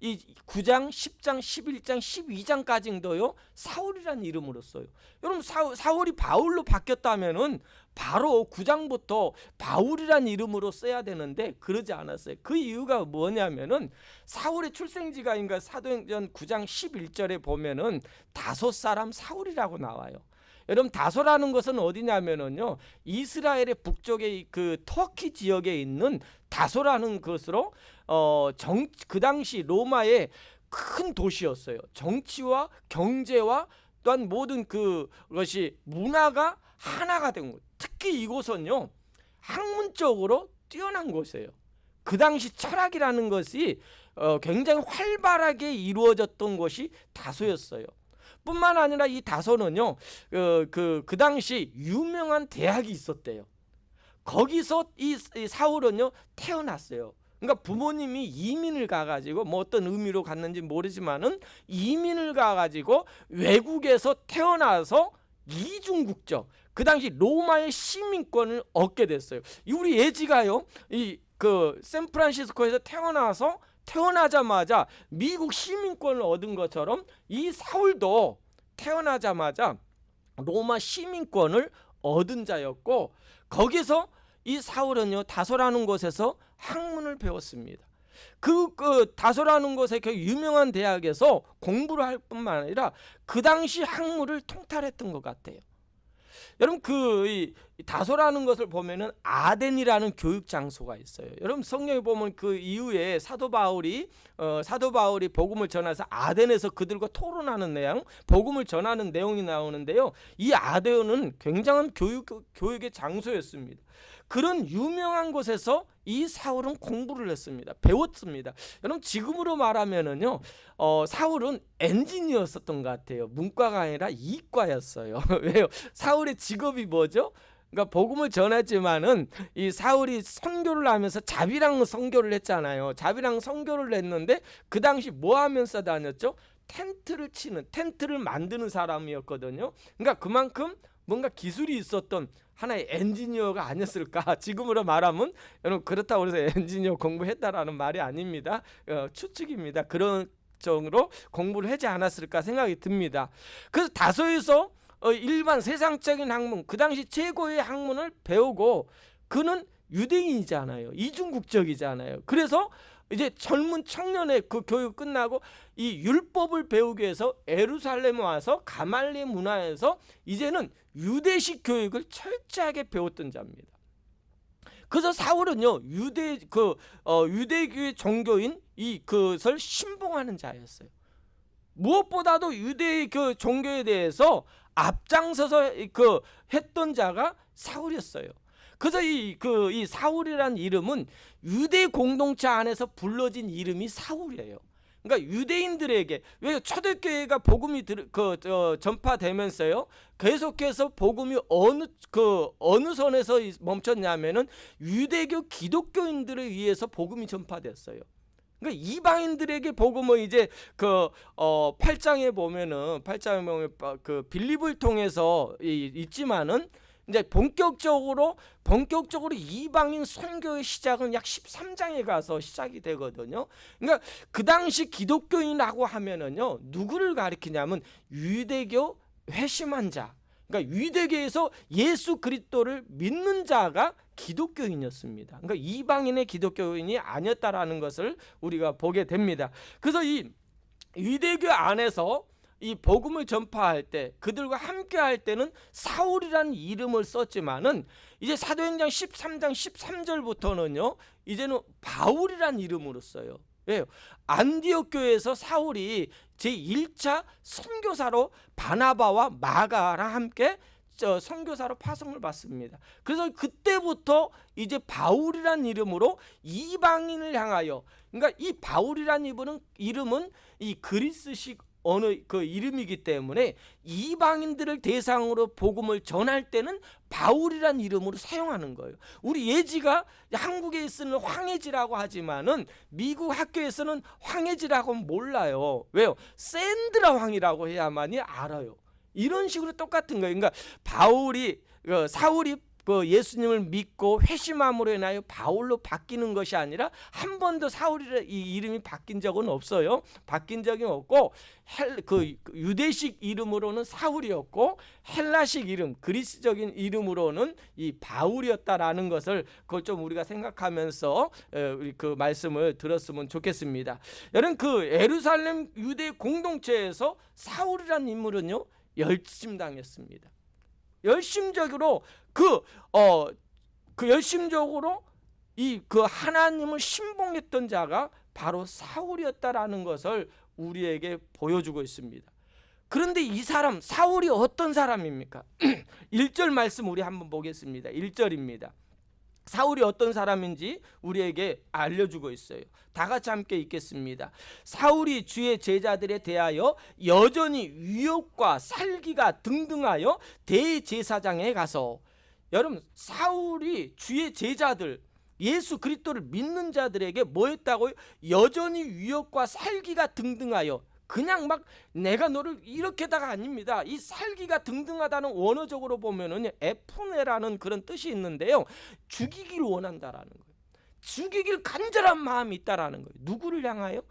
이 9장, 10장, 11장, 12장까지도요 사울이라는 이름으로 써요. 여러분, 사울이 바울로 바뀌었다면은 바로 9장부터 바울이라는 이름으로 써야 되는데 그러지 않았어요. 그 이유가 뭐냐면은 사울의 출생지가 사도행전 9장 11절에 보면은 다소 사람 사울이라고 나와요. 여러분, 다소라는 것은 어디냐면은요 이스라엘의 북쪽의 그 터키 지역에 있는 다소라는 것으로 그 당시 로마의 큰 도시였어요. 정치와 경제와 또한 모든 그것이 문화가 하나가 된 것. 특히 이곳은요 학문적으로 뛰어난 곳이에요. 그 당시 철학이라는 것이 굉장히 활발하게 이루어졌던 곳이 다소였어요. 뿐만 아니라 이 다소는요 그 당시 유명한 대학이 있었대요. 거기서 이 사울은요 태어났어요. 그러니까 부모님이 이민을 가가지고 뭐 어떤 의미로 갔는지 모르지만은 이민을 가가지고 외국에서 태어나서 이중국적, 그 당시 로마의 시민권을 얻게 됐어요. 우리 예지가요 샌프란시스코에서 태어나자마자 미국 시민권을 얻은 것처럼 이 사울도 태어나자마자 로마 시민권을 얻은 자였고, 거기서 이 사울은요 다소라는 곳에서 학문을 배웠습니다. 그 다소라는 곳의 그 유명한 대학에서 공부를 할 뿐만 아니라 그 당시 학문을 통달했던 것 같아요. 여러분, 이 다소라는 것을 보면은 아덴이라는 교육 장소가 있어요. 여러분, 성경에 보면 그 이후에 사도 바울이 복음을 전해서 아덴에서 그들과 토론하는 내용, 복음을 전하는 내용이 나오는데요. 이 아덴은 굉장한 교육의 장소였습니다. 그런 유명한 곳에서 이 사울은 공부를 했습니다. 배웠습니다. 여러분, 지금으로 말하면은요, 사울은 엔지니어였었던 것 같아요. 문과가 아니라 이과였어요. 왜요? 사울의 직업이 뭐죠? 그러니까 복음을 전했지만은 이 사울이 선교를 하면서 자비랑 선교를 했잖아요. 자비랑 선교를 했는데 그 당시 뭐 하면서 다녔죠? 텐트를 만드는 사람이었거든요. 그러니까 그만큼 뭔가 기술이 있었던 하나의 엔지니어가 아니었을까. 지금으로 말하면 여러분 그렇다고 해서 엔지니어 공부했다라는 말이 아닙니다. 추측입니다. 그런 정도로 공부를 하지 않았을까 생각이 듭니다. 그래서 다소에서 일반 세상적인 학문, 그 당시 최고의 학문을 배우고, 그는 유대인이잖아요. 이중국적이잖아요. 그래서 이제 젊은 청년의 그 교육 끝나고 이 율법을 배우기 위해서 예루살렘에 와서 가말리엘 문화에서 이제는 유대식 교육을 철저하게 배웠던 자입니다. 그래서 사울은요 유대교의 종교인 그것을 신봉하는 자였어요. 무엇보다도 유대의 그 종교에 대해서 앞장서서 했던 자가 사울이었어요. 그래서 이 사울이라는 이름은 유대 공동체 안에서 불러진 이름이 사울이에요. 그러니까 유대인들에게, 왜 초대교회가 복음이 전파되면서요 계속해서 복음이 어느 선에서 멈췄냐면은 유대교 기독교인들에 의해서 복음이 전파됐어요. 그러니까 이방인들에게 복음을 이제 8장에 보면 그 빌립을 통해서 있지만은 이제 본격적으로 이방인 선교의 시작은 약 13장에 가서 시작이 되거든요. 그러니까 그 당시 기독교인이라고 하면은요 누구를 가리키냐면 유대교 회심한 자, 그러니까 유대교에서 예수 그리스도를 믿는 자가 기독교인이었습니다. 그러니까 이방인의 기독교인이 아니었다라는 것을 우리가 보게 됩니다. 그래서 이 유대교 안에서 이 복음을 전파할 때 그들과 함께 할 때는 사울이라는 이름을 썼지만은 이제 사도행전 13장 13절부터는요 이제는 바울이라는 이름으로 써요. 왜요? 안디옥 교회에서 사울이 제1차 선교사로 바나바와 마가랑 함께 선교사로 파송을 받습니다. 그래서 그때부터 이제 바울이라는 이름으로 이방인을 향하여, 그러니까 이 바울이라는 이름은 이 그리스식 언어 그 이름이기 때문에 이방인들을 대상으로 복음을 전할 때는 바울이라는 이름으로 사용하는 거예요. 우리 예지가 한국에 있으면 황예지라고 하지만은 미국 학교에서는 황예지라고 몰라요. 왜요? 샌드라 황이라고 해야만이 알아요. 이런 식으로 똑같은 거예요. 그러니까 사울이 예수님을 믿고 회심함으로 인하여 바울로 바뀌는 것이 아니라 한 번도 사울이라 이 이름이 바뀐 적은 없어요. 바뀐 적이 없고 유대식 이름으로는 사울이었고 헬라식 이름 그리스적인 이름으로는 이 바울이었다라는 것을 그걸 좀 우리가 생각하면서 그 말씀을 들었으면 좋겠습니다. 여러분 그 예루살렘 유대 공동체에서 사울이라는 인물은요 열심당했습니다. 열심적으로 열심적으로 그 하나님을 신봉했던 자가 바로 사울이었다라는 것을 우리에게 보여주고 있습니다. 그런데 이 사람 사울이 어떤 사람입니까? 1절 말씀 우리 한번 보겠습니다. 1절입니다. 사울이 어떤 사람인지 우리에게 알려주고 있어요. 다 같이 함께 읽겠습니다. 사울이 주의 제자들에 대하여 여전히 위협과 살기가 등등하여 대제사장에 가서, 여러분 사울이 주의 제자들 예수 그리스도를 믿는 자들에게 뭐 했다고요? 여전히 위협과 살기가 등등하여, 그냥 막 내가 너를 이렇게다가 아닙니다. 이 살기가 등등하다는 원어적으로 보면은 에푸네라는 그런 뜻이 있는데요. 죽이길 원한다라는 거예요. 죽이길 간절한 마음이 있다라는 거예요. 누구를 향하여?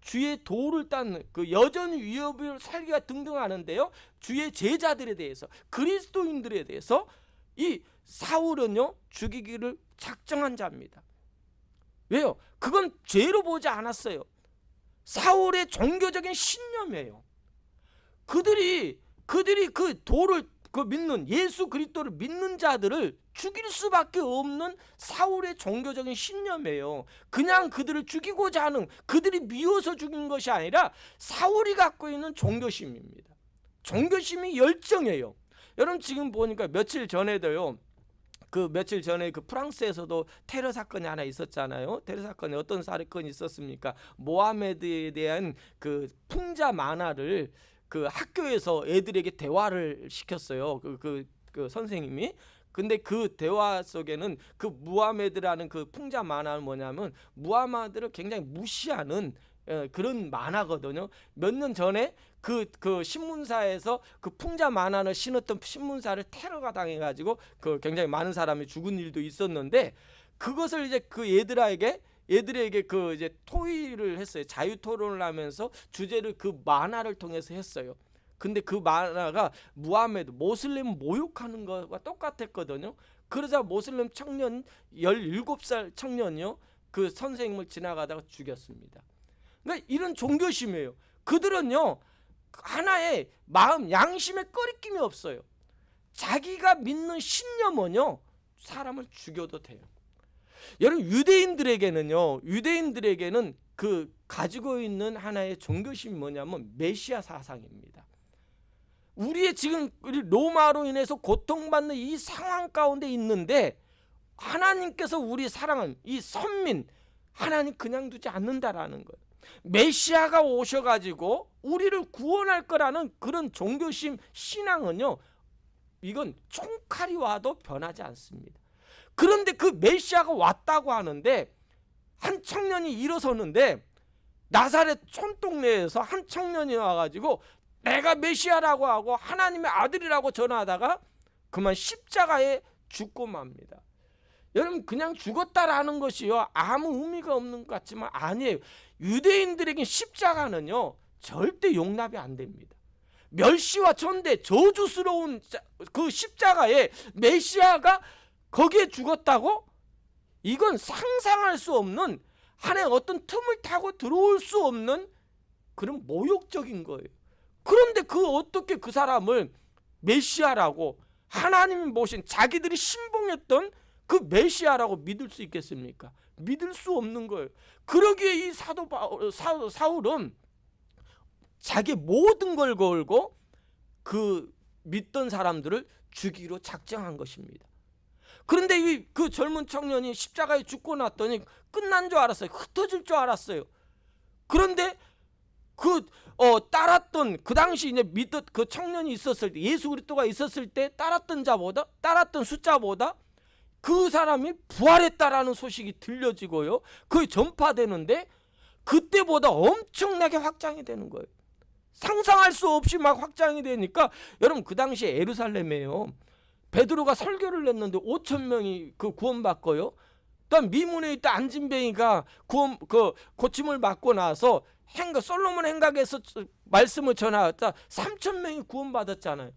주의 도를 딴 여전히 위협을 살기가 등등하는데요. 주의 제자들에 대해서, 그리스도인들에 대해서 이 사울은요 죽이기를 작정한 자입니다. 왜요? 그건 죄로 보지 않았어요. 사울의 종교적인 신념이에요. 그들이 그 도를 믿는 예수 그리스도를 믿는 자들을 죽일 수밖에 없는 사울의 종교적인 신념이에요. 그냥 그들을 죽이고자 하는, 그들이 미워서 죽인 것이 아니라 사울이 갖고 있는 종교심입니다. 종교심이 열정이에요. 여러분 지금 보니까 며칠 전에도요. 며칠 전에 프랑스에서도 테러 사건이 하나 있었잖아요. 테러 사건에 어떤 사건이 있었습니까? 모하메드에 대한 풍자 만화를 학교에서 애들에게 대화를 시켰어요. 그 선생님이. 근데 그 대화 속에는 무하메드라는 풍자 만화는 뭐냐면 무하메드를 굉장히 무시하는 그런 만화거든요. 몇 년 전에 그 신문사에서 풍자 만화를 신었던 신문사를 테러가 당해가지고 굉장히 많은 사람이 죽은 일도 있었는데, 그것을 이제 애들에게 이제 토의를 했어요. 자유 토론을 하면서 주제를 만화를 통해서 했어요. 근데 그 만화가 무하메드 모슬림 모욕하는 것과 똑같았거든요. 그러자 모슬림 청년 17살 청년이요 그 선생님을 지나가다가 죽였습니다. 그러니까 이런 종교심이에요. 그들은요 하나의 마음 양심에 꺼리낌이 없어요. 자기가 믿는 신념은요 사람을 죽여도 돼요. 여러분 유대인들에게는 가지고 있는 하나의 종교심이 뭐냐면 메시아 사상입니다. 우리의 지금 로마로 인해서 고통받는 이 상황 가운데 있는데 하나님께서 우리 사랑하는 이 선민 하나님 그냥 두지 않는다라는 거예요. 메시아가 오셔가지고 우리를 구원할 거라는 그런 종교심 신앙은요 이건 총칼이 와도 변하지 않습니다. 그런데 그 메시아가 왔다고 하는데 한 청년이 일어섰는데 나사렛 촌동네에서 한 청년이 와가지고 내가 메시아라고 하고 하나님의 아들이라고 전하다가 그만 십자가에 죽고 맙니다. 여러분 그냥 죽었다라는 것이요 아무 의미가 없는 것 같지만 아니에요. 유대인들에게 십자가는요 절대 용납이 안 됩니다. 멸시와 전대, 저주스러운 그 십자가에 메시아가 거기에 죽었다고? 이건 상상할 수 없는, 하나의 어떤 틈을 타고 들어올 수 없는 그런 모욕적인 거예요. 그런데 어떻게 그 사람을 메시아라고, 하나님이 모신 자기들이 신봉했던 그 메시아라고 믿을 수 있겠습니까? 믿을 수 없는 거예요. 그러기에 이 사울은 자기 모든 걸 걸고 그 믿던 사람들을 죽이기로 작정한 것입니다. 그런데 그 젊은 청년이 십자가에 죽고 났더니 끝난 줄 알았어요. 흩어질 줄 알았어요. 그런데 따랐던, 그 당시 이제 믿던 그 청년이 있었을 때, 예수 그리스도가 있었을 때 따랐던 숫자보다 그 사람이 부활했다라는 소식이 들려지고요, 그게 전파되는데 그때보다 엄청나게 확장이 되는 거예요. 상상할 수 없이 막 확장이 되니까, 여러분 그 당시에 예루살렘에요, 베드로가 설교를 냈는데 5천 명이 구원받고요. 또 미문에 있던 안진뱅이가 고침을 받고 나서 솔로몬 행각에서 말씀을 전하였다 3천 명이 구원받았잖아요.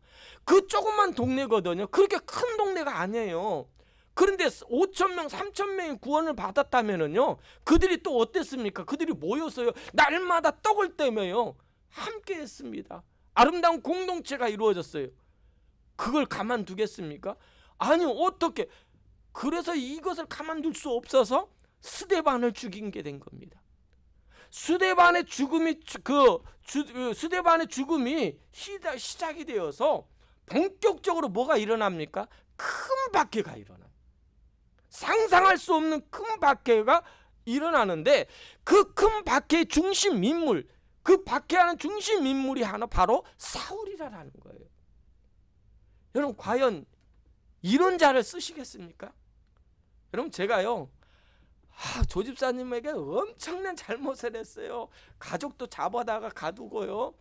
그 조그만 동네거든요. 그렇게 큰 동네가 아니에요. 그런데 5천 명, 3천 명이 구원을 받았다면은요, 그들이 또 어땠습니까? 그들이 모였어요. 날마다 떡을 떼며요, 함께 했습니다. 아름다운 공동체가 이루어졌어요. 그걸 가만두겠습니까? 아니, 어떻게? 그래서 이것을 가만둘 수 없어서 스데반을 죽인 게 된 겁니다. 스데반의 죽음이 시작이 되어서 본격적으로 뭐가 일어납니까? 큰 박해가 일어나요. 상상할 수 없는 큰 박해가 일어나는데, 그 큰 박해의 중심 인물, 그 박해하는 중심 인물이 하나 바로 사울이라는 거예요. 여러분 과연 이런 자를 쓰시겠습니까? 여러분 제가요, 조 집사님에게 엄청난 잘못을 했어요. 가족도 잡아다가 가두고요,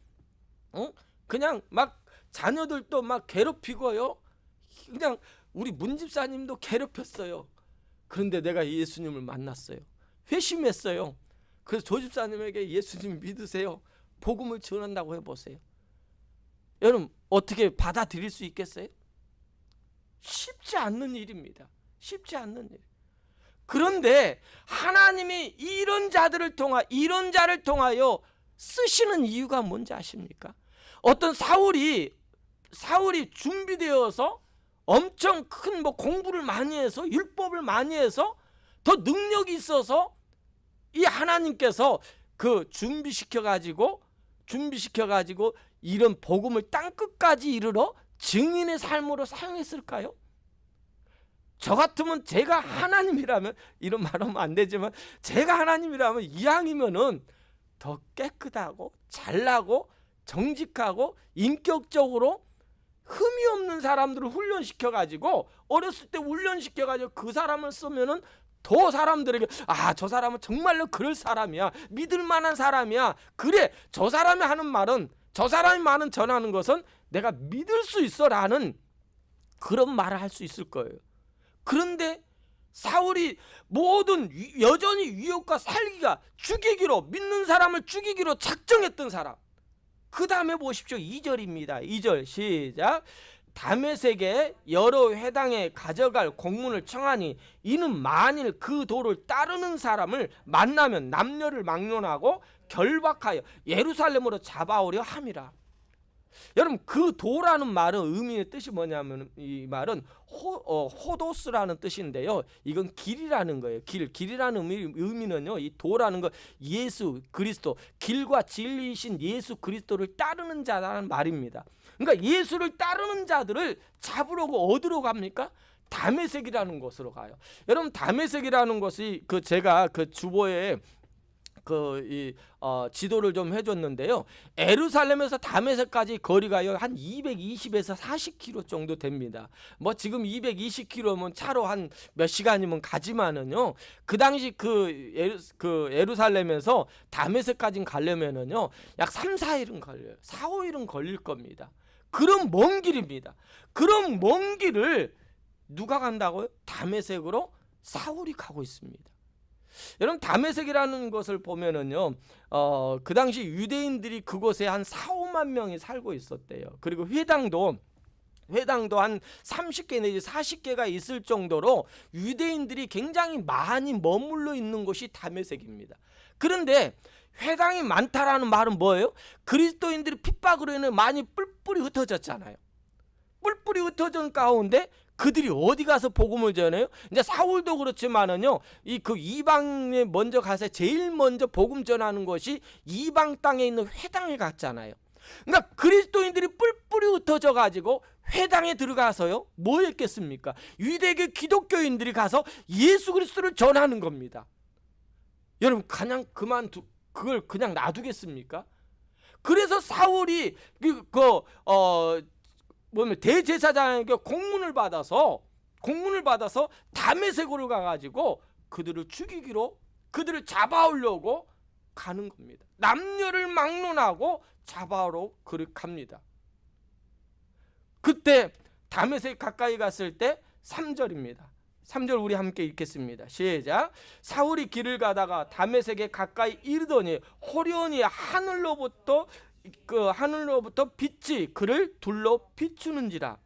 그냥 막 자녀들도 막 괴롭히고요, 그냥 우리 문 집사님도 괴롭혔어요. 그런데 내가 예수님을 만났어요. 회심했어요. 그래서 조 집사님에게 예수님 믿으세요, 복음을 전한다고 해보세요. 여러분 어떻게 받아들일 수 있겠어요? 쉽지 않는 일입니다. 쉽지 않는 일. 그런데 하나님이 이런 자를 통하여 쓰시는 이유가 뭔지 아십니까? 어떤 사울이 준비되어서 엄청 큰 공부를 많이 해서, 율법을 많이 해서, 더 능력이 있어서 이 하나님께서 준비시켜가지고 이런 복음을 땅끝까지 이르러 증인의 삶으로 사용했을까요? 저 같으면, 제가 하나님이라면, 이런 말하면 안 되지만 제가 하나님이라면 이왕이면은 더 깨끗하고 잘나고 정직하고 인격적으로 흠이 없는 사람들을 훈련시켜가지고, 어렸을 때 훈련시켜가지고 그 사람을 쓰면은 더 사람들에게, 저 사람은 정말로 그럴 사람이야, 믿을 만한 사람이야, 그래 저 사람이 하는 말은, 저 사람이 말은 전하는 것은 내가 믿을 수 있어 라는 그런 말을 할 수 있을 거예요. 그런데 사울이 여전히 유혹과 살기가, 죽이기로, 믿는 사람을 죽이기로 작정했던 사람. 그 다음에 보십시오. 2절입니다. 2절 시작. 다메섹에 여러 회당에 가져갈 공문을 청하니 이는 만일 그 도를 따르는 사람을 만나면 남녀를 막론하고 결박하여 예루살렘으로 잡아오려 함이라. 여러분 그 도라는 말은 의미의 뜻이 뭐냐면, 이 말은 호도스라는 뜻인데요, 이건 길이라는 거예요. 길이라는 의미는요, 이 도라는 거 예수 그리스도, 길과 진리이신 예수 그리스도를 따르는 자라는 말입니다. 그러니까 예수를 따르는 자들을 잡으려고 어디로 갑니까? 다메섹이라는 곳으로 가요. 여러분 다메섹이라는 곳이 제가 주보에 지도를 좀 해줬는데요, 예루살렘에서 다메섹까지 거리가요 한 220에서 40km 정도 됩니다. 지금 220km면 차로 한 몇 시간이면 가지만은요, 그 당시 예루살렘에서 다메섹까지 가려면은요 약 3, 4일은 걸려요. 4, 5일은 걸릴 겁니다. 그런 먼 길입니다. 그런 먼 길을 누가 간다고요? 다메섹으로 사울이 가고 있습니다. 여러분 다메섹이라는 것을 보면은요, 그 당시 유대인들이 그곳에 한 4-5만 명이 살고 있었대요. 그리고 회당도 한 30개 내지 40개가 있을 정도로 유대인들이 굉장히 많이 머물러 있는 곳이 다메섹입니다. 그런데 회당이 많다라는 말은 뭐예요? 그리스도인들이 핍박으로 인해 많이 뿔뿔이 흩어졌잖아요. 뿔뿔이 흩어진 가운데 그들이 어디 가서 복음을 전해요? 이제 사울도 그렇지만은요, 그 이방에 먼저 가서 제일 먼저 복음 전하는 것이 이방 땅에 있는 회당에 갔잖아요. 그러니까 그리스도인들이 뿔뿔이 흩어져 가지고 회당에 들어가서요, 뭐 했겠습니까? 유대계 기독교인들이 가서 예수 그리스도를 전하는 겁니다. 여러분 그냥 그걸 그냥 놔두겠습니까? 그래서 사울이 대제사장에게 공문을 받아서 다메섹으로 가가지고 그들을 죽이기로, 그들을 잡아오려고 가는 겁니다. 남녀를 막론하고 잡아오러 그를 갑니다. 그때 다메섹 가까이 갔을 때 3절입니다. 3절 우리 함께 읽겠습니다. 시작. 사울이 길을 가다가 다메섹에 가까이 이르더니 호련히 하늘로부터 빛이 그를 둘러 비추는지라.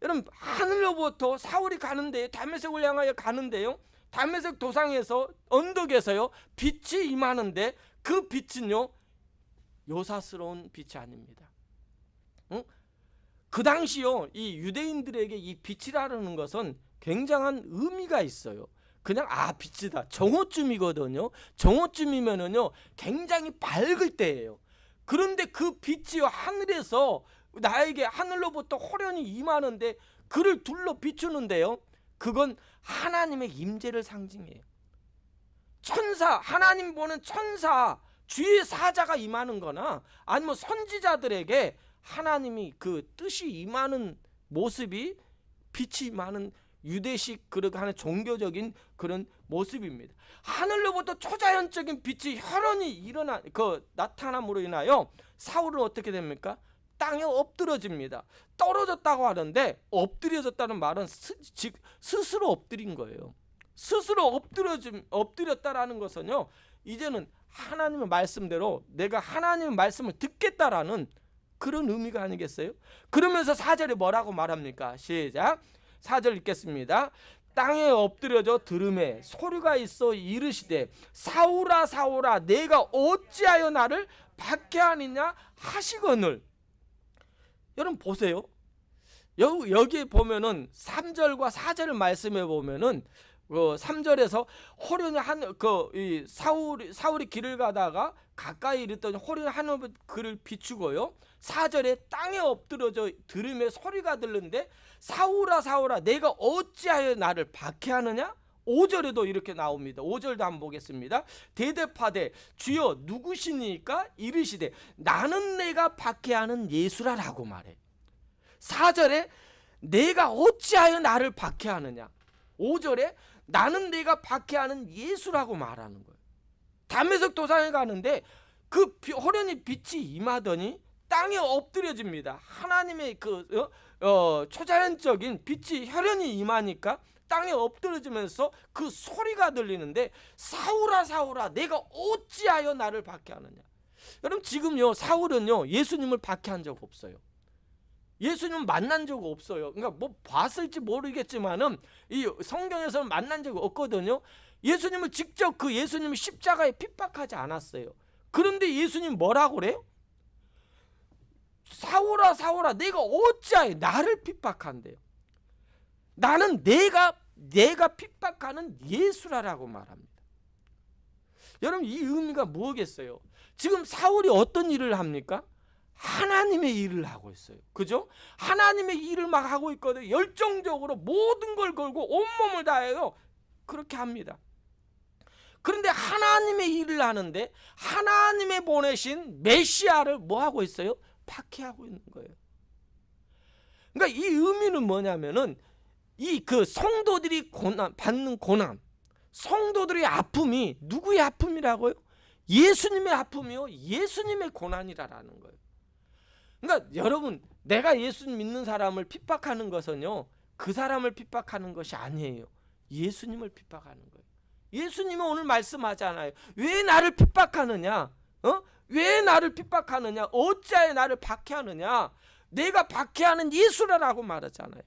여러분 하늘로부터 사울이 가는데, 다메섹을 향하여 가는데요, 다메섹 도상에서 언덕에서요 빛이 임하는데 그 빛은요 요사스러운 빛이 아닙니다. 그 당시요 이 유대인들에게 이 빛이라는 것은 굉장한 의미가 있어요. 그냥 빛이다 정오쯤이거든요. 정오쯤이면은요 굉장히 밝을 때예요. 그런데 그 빛이요 하늘에서 나에게 하늘로부터 호련히 임하는데 그를 둘러 비추는데요, 그건 하나님의 임재를 상징해요. 천사, 하나님 보는 천사, 주의 사자가 임하는 거나 아니면 선지자들에게 하나님이 그 뜻이 임하는 모습이 빛이 임하는 유대식 그렇게 하는 종교적인 그런 모습입니다. 하늘로부터 초자연적인 빛이 혈연히 나타남으로 인하여 사울은 어떻게 됩니까? 땅에 엎드러집니다. 떨어졌다고 하는데 엎드려졌다는 말은 스스로 엎드린 거예요. 스스로 엎드렸다라는 것은요, 이제는 하나님의 말씀대로 내가 하나님의 말씀을 듣겠다라는 그런 의미가 아니겠어요? 그러면서 4절에 뭐라고 말합니까? 시작. 4절 읽겠습니다. 땅에 엎드려져 들음에 소리가 있어 이르시되 사울아 사울아 내가 어찌하여 나를 박해하느냐 하시거늘. 여러분 보세요. 여기 보면은 3절과 4절을 말씀해 보면은 3절에서 호련히 사울이 길을 가다가 가까이 이르더니 호련히 하늘 그를 비추고요. 4절에 땅에 엎드려져 들음에 소리가 들는데 사울아 사울아 내가 어찌하여 나를 박해하느냐? 5절에도 이렇게 나옵니다. 5절도 한번 보겠습니다. 대답하되 주여 누구시니까? 이르시되 나는 내가 박해하는 예수라라고 말해. 4절에 내가 어찌하여 나를 박해하느냐? 5절에 나는 내가 박해하는 예수라고 말하는 거예요. 다메섹 도상에 가는데 그 호련히 빛이 임하더니 땅에 엎드려집니다. 하나님의 초자연적인 빛이 혈연히 임하니까 땅에 엎드려지면서 그 소리가 들리는데 사울아 사울아 내가 어찌하여 나를 박해하느냐. 여러분 지금요 사울은요 예수님을 박해한 적 없어요. 예수님 만난 적 없어요. 그러니까 뭐 봤을지 모르겠지만은 이 성경에서는 만난 적 없거든요. 예수님을 직접 예수님이 십자가에 핍박하지 않았어요. 그런데 예수님 뭐라고 그래요? 사울아 사울아 내가 어찌하여 나를 핍박한대요. 나는 내가 핍박하는 예수라라고 말합니다. 여러분 이 의미가 뭐겠어요? 지금 사울이 어떤 일을 합니까? 하나님의 일을 하고 있어요. 그죠? 하나님의 일을 막 하고 있거든요. 열정적으로 모든 걸 걸고 온몸을 다해요. 그렇게 합니다. 그런데 하나님의 일을 하는데 하나님의 보내신 메시아를 뭐 하고 있어요? 박해하고 있는 거예요. 그러니까 이 의미는 뭐냐면은 성도들이 받는 고난, 성도들의 아픔이 누구의 아픔이라고요? 예수님의 아픔이요. 예수님의 고난이라는 거예요. 그러니까 여러분 내가 예수님 믿는 사람을 핍박하는 것은요 그 사람을 핍박하는 것이 아니에요. 예수님을 핍박하는 거예요. 예수님은 오늘 말씀하잖아요. 왜 나를 핍박하느냐? 왜 나를 핍박하느냐? 어찌하여 나를 박해하느냐? 내가 박해하는 예수라라고 말하잖아요.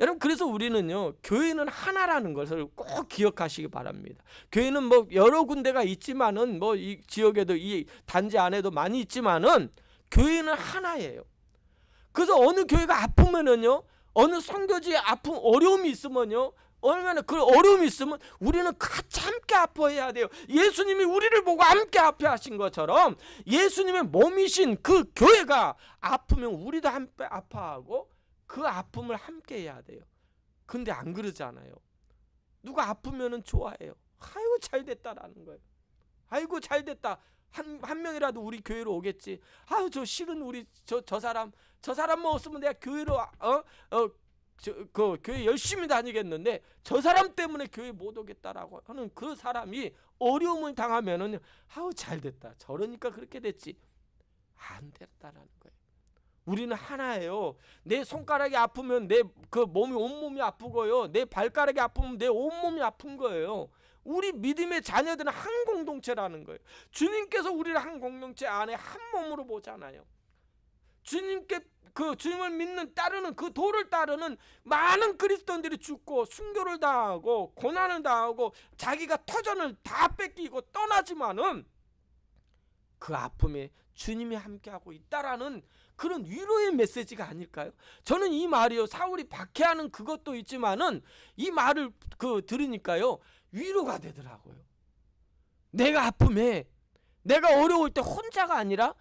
여러분, 그래서 우리는요, 교회는 하나라는 것을 꼭 기억하시기 바랍니다. 교회는 뭐 여러 군데가 있지만은, 뭐 이 지역에도 이 단지 안에도 많이 있지만은 교회는 하나예요. 그래서 어느 교회가 아프면은요, 어느 선교지에 아픔, 어려움이 있으면요, 얼마나 그 어려움이 있으면 우리는 같이 함께 아파해야 돼요. 예수님이 우리를 보고 함께 아파하신 것처럼 예수님의 몸이신 그 교회가 아프면 우리도 함께 아파하고 그 아픔을 함께 해야 돼요. 근데 안 그러잖아요. 누가 아프면은 좋아해요. 아이고 잘 됐다라는 거예요. 아이고 잘 됐다. 한 명이라도 우리 교회로 오겠지. 아유 저 실은 우리 저 사람만 없으면 내가 교회로 그 교회 열심히 다니겠는데 저 사람 때문에 교회 못 오겠다라고 하는 그 사람이 어려움을 당하면은 아우 잘 됐다. 저러니까 그렇게 됐지. 안 됐다라는 거예요. 우리는 하나예요. 내 손가락이 아프면 내 그 몸이 온몸이 아프고요. 내 발가락이 아프면 내 온몸이 아픈 거예요. 우리 믿음의 자녀들은 한 공동체라는 거예요. 주님께서 우리를 한 공동체 안에 한 몸으로 보잖아요. 주님께 그 주님을 믿는 따르는 그 도를 따르는 많은 그리스도인들이 죽고 순교를 당하고 고난을 당하고 자기가 터전을 다 뺏기고 떠나지만은 그 아픔에 주님이 함께하고 있다라는 그런 위로의 메시지가 아닐까요? 저는 이 말이요, 사울이 박해하는 그것도 있지만은 이 말을 들으니까요 위로가 되더라고요. 내가 아픔에, 내가 어려울 때 혼자가 아니라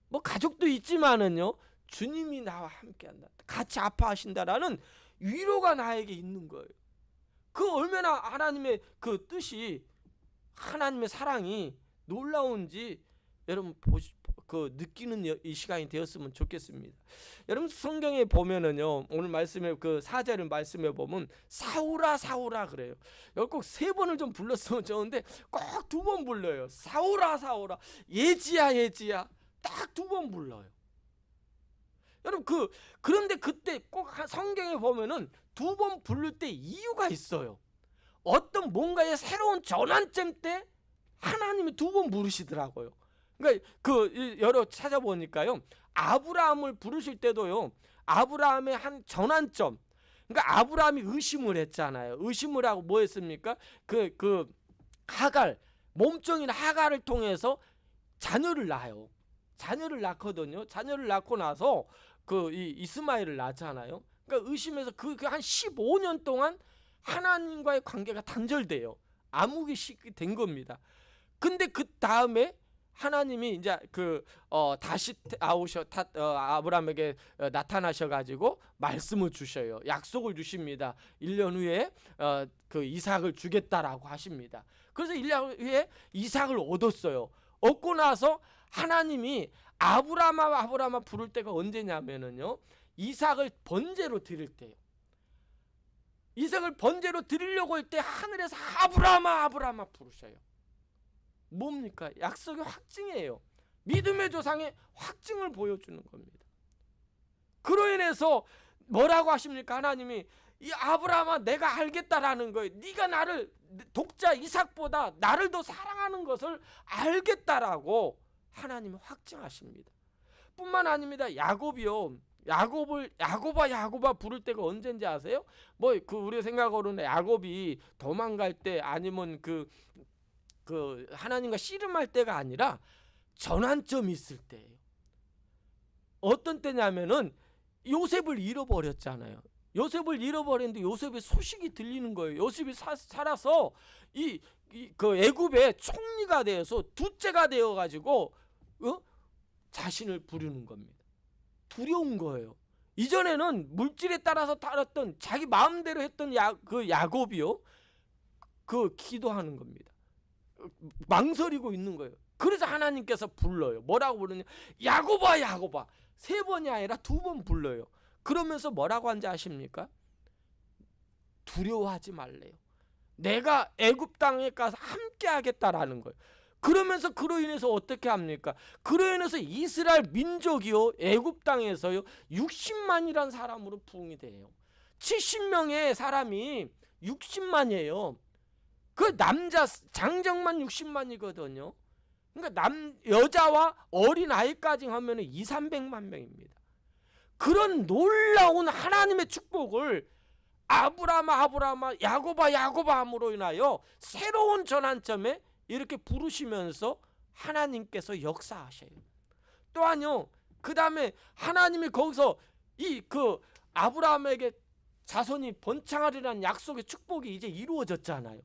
뭐 가족도 있지만은요 주님이 나와 함께한다, 같이 아파하신다라는 위로가 나에게 있는 거예요. 그 얼마나 하나님의 그 뜻이, 하나님의 사랑이 놀라운지 여러분 느끼는 이 시간이 되었으면 좋겠습니다. 여러분 성경에 보면은요, 오늘 말씀에 그 4절 말씀에 보면 사울아 사울아 그래요. 여기 꼭 3번을 좀 불렀으면 좋은데 꼭 2번 불러요. 사울아 사울아, 예지야 예지야, 딱 2번 불러요. 여러분 그런데 그때 꼭 성경에 보면은 2번 부를 때 이유가 있어요. 어떤 뭔가의 새로운 전환점 때 하나님이 2번 부르시더라고요. 그러니까 여러 찾아보니까요, 아브라함을 부르실 때도요, 아브라함의 한 전환점, 그러니까 아브라함이 의심을 했잖아요. 의심을 하고 뭐 했습니까? 하갈, 몸종인 하갈을 통해서 자녀를 낳아요. 자녀를 낳거든요. 자녀를 낳고 나서 이 이스마엘을 낳잖아요. 그러니까 의심해서 한 15년 동안 하나님과의 관계가 단절돼요. 암흑이 된 겁니다. 근데 그 다음에 하나님이 이제 다시 아브라함에게 나타나셔가지고 말씀을 주셔요. 약속을 주십니다. 1년 후에 그 이삭을 주겠다라고 하십니다. 그래서 1년 후에 이삭을 얻었어요. 얻고 나서 하나님이 아브라함아 부를 때가 언제냐면은요, 이삭을 번제로 드릴 때요. 이삭을 번제로 드리려고 할 때 하늘에서 아브라함아 부르셔요. 뭡니까? 약속의 확증이에요. 믿음의 조상의 확증을 보여주는 겁니다. 그로 인해서 뭐라고 하십니까? 하나님이 이 아브라함아 내가 알겠다라는 거예요. 네가 나를 독자 이삭보다 나를 더 사랑하는 것을 알겠다라고 하나님이 확증하십니다. 뿐만 아닙니다. 야곱이요, 야곱아 부를 때가 언제인지 아세요? 우리 생각으로는 야곱이 도망갈 때 아니면 하나님과 씨름할 때가 아니라 전환점이 있을 때예요. 어떤 때냐면은 요셉을 잃어버렸잖아요. 요셉을 잃어버렸는데 요셉의 소식이 들리는 거예요. 요셉이 살아서 애굽의 총리가 되어서 둘째가 되어가지고 자신을 부르는 겁니다. 두려운 거예요. 이전에는 물질에 따라서 따랐던 자기 마음대로 했던 야곱이요, 기도하는 겁니다. 망설이고 있는 거예요. 그래서 하나님께서 불러요. 뭐라고 부르냐? 야곱아 3번이 아니라 2번 불러요. 그러면서 뭐라고 한지 아십니까? 두려워하지 말래요. 내가 애굽 땅에 가서 함께 하겠다라는 거예요. 그러면서 그로 인해서 어떻게 합니까? 그로 인해서 이스라엘 민족이요, 애굽 땅에서요 60만이란 사람으로 부흥이 돼요. 70명의 사람이 60만이에요. 그 남자 장정만 60만이거든요. 그러니까 여자와 어린 아이까지 하면 200~300만 명입니다. 그런 놀라운 하나님의 축복을 아브라함아 야고바함으로 인하여 새로운 전환점에 이렇게 부르시면서 하나님께서 역사하셔요. 또한요, 그 다음에 하나님이 거기서 그 아브라함에게 자손이 번창하리라는 약속의 축복이 이제 이루어졌잖아요.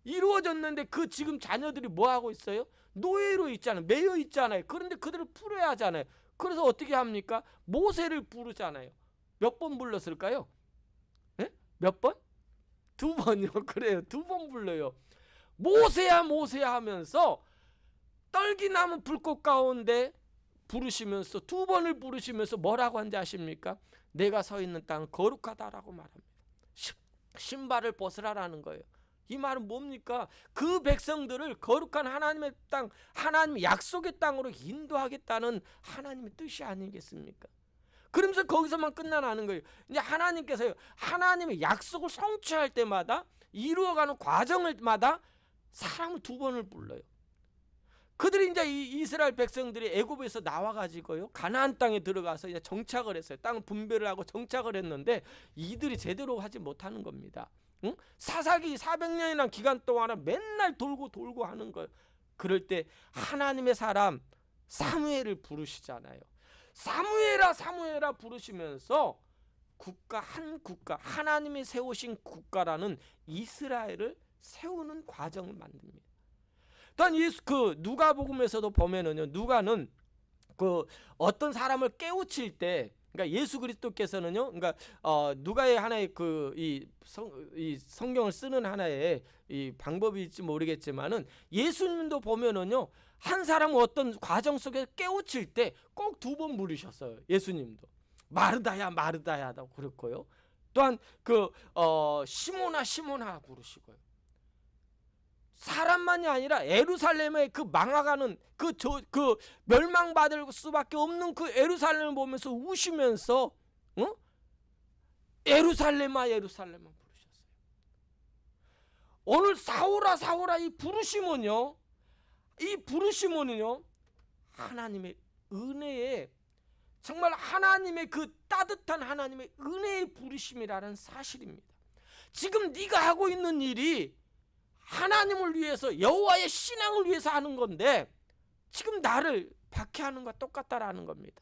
이루어졌는데 그 지금 자녀들이 뭐 하고 있어요? 노예로 있잖아요. 매여 있잖아요. 그런데 그들을 풀어야 하잖아요. 그래서 어떻게 합니까? 모세를 부르잖아요. 몇 번 불렀을까요? 네? 몇 번? 2번요. 그래요. 2번 불러요. 모세야 모세야 하면서 떨기나무 불꽃 가운데 부르시면서 2번을 부르시면서 뭐라고 한지 아십니까? 내가 서 있는 땅은 거룩하다라고 말합니다. 신발을 벗으라라는 거예요. 이 말은 뭡니까? 그 백성들을 거룩한 하나님의 땅, 하나님의 약속의 땅으로 인도하겠다는 하나님의 뜻이 아니겠습니까? 그러면서 거기서만 끝나는 거예요. 이제 하나님께서요, 하나님의 약속을 성취할 때마다 이루어가는 과정을마다 사람을 2번을 불러요. 그들이 이제 이 이스라엘 백성들이 애굽에서 나와가지고요, 가나안 땅에 들어가서 이제 정착을 했어요. 땅을 분배를 하고 정착을 했는데 이들이 제대로 하지 못하는 겁니다. 응? 사사기 400년이라는 기간 동안은 맨날 돌고 하는 거예요. 그럴 때 하나님의 사람 사무엘을 부르시잖아요. 사무엘아 부르시면서 한 국가, 하나님이 세우신 국가라는 이스라엘을 세우는 과정을 만듭니다. 또한 그 누가복음에서도 보면은요, 누가는 그 어떤 사람을 깨우칠 때, 그러니까 예수 그리스도께서는요, 그러니까 누가의 하나의 이 성경을 쓰는 하나의 이 방법일지 모르겠지만은 예수님도 보면은요, 한 사람을 어떤 과정 속에 깨우칠 때 꼭 2번 부르셨어요. 예수님도 마르다야다고 그랬고요. 또한 그 시몬아 부르시고요. 사람만이 아니라 예루살렘의 그 망하가는 그 멸망받을 수밖에 없는 그 예루살렘을 보면서 우시면서 예루살렘아 부르셨어요. 오늘 사울아 이 부르심은요, 하나님의 은혜에, 정말 하나님의 그 따뜻한 하나님의 은혜의 부르심이라는 사실입니다. 지금 네가 하고 있는 일이 하나님을 위해서, 여호와의 신앙을 위해서 하는 건데 지금 나를 박해하는 것과 똑같다라는 겁니다.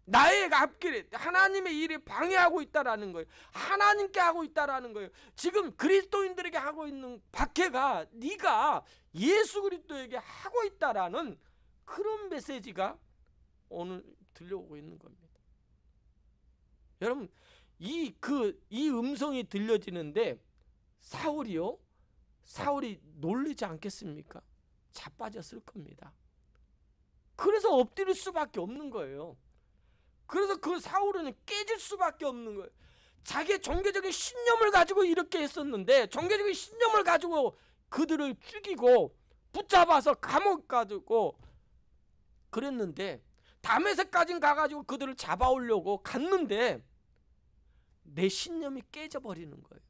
나의 앞길에 하나님의 일에 방해하고 있다라는 거예요. 하나님께 하고 있다라는 거예요. 지금 그리스도인들에게 하고 있는 박해가 네가 예수 그리스도에게 하고 있다라는 그런 메시지가 오늘 들려오고 있는 겁니다. 여러분, 이 음성이 들려지는데 사울이 놀리지 않겠습니까? 자빠졌을 겁니다. 그래서 엎드릴 수밖에 없는 거예요. 그래서 그 사울은 깨질 수밖에 없는 거예요. 자기의 종교적인 신념을 가지고 이렇게 했었는데, 종교적인 신념을 가지고 그들을 죽이고 붙잡아서 감옥 가두고 그랬는데, 다메섹까지 가가지고 그들을 잡아오려고 갔는데 내 신념이 깨져버리는 거예요.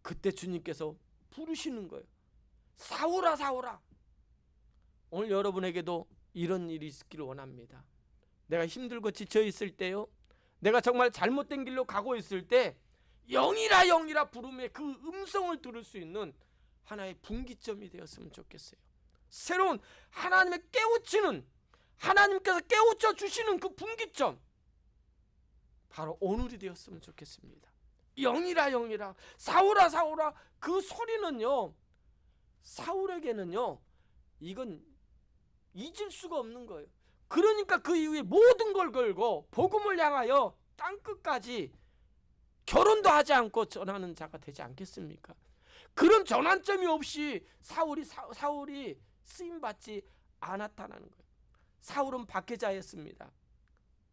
그때 주님께서 부르시는 거예요. 사울아. 오늘 여러분에게도 이런 일이 있기를 원합니다. 내가 힘들고 지쳐 있을 때요, 내가 정말 잘못된 길로 가고 있을 때 영이라 부름의 그 음성을 들을 수 있는 하나의 분기점이 되었으면 좋겠어요. 새로운 하나님의 깨우치는, 하나님께서 깨우쳐 주시는 그 분기점, 바로 오늘이 되었으면 좋겠습니다. 영이라 사울아 그 소리는요, 사울에게는요 이건 잊을 수가 없는 거예요. 그러니까 그 이후에 모든 걸 걸고 복음을 향하여 땅끝까지 결혼도 하지 않고 전하는 자가 되지 않겠습니까? 그런 전환점이 없이 사울이 쓰임받지 않았다는 거예요. 사울은 박해자였습니다.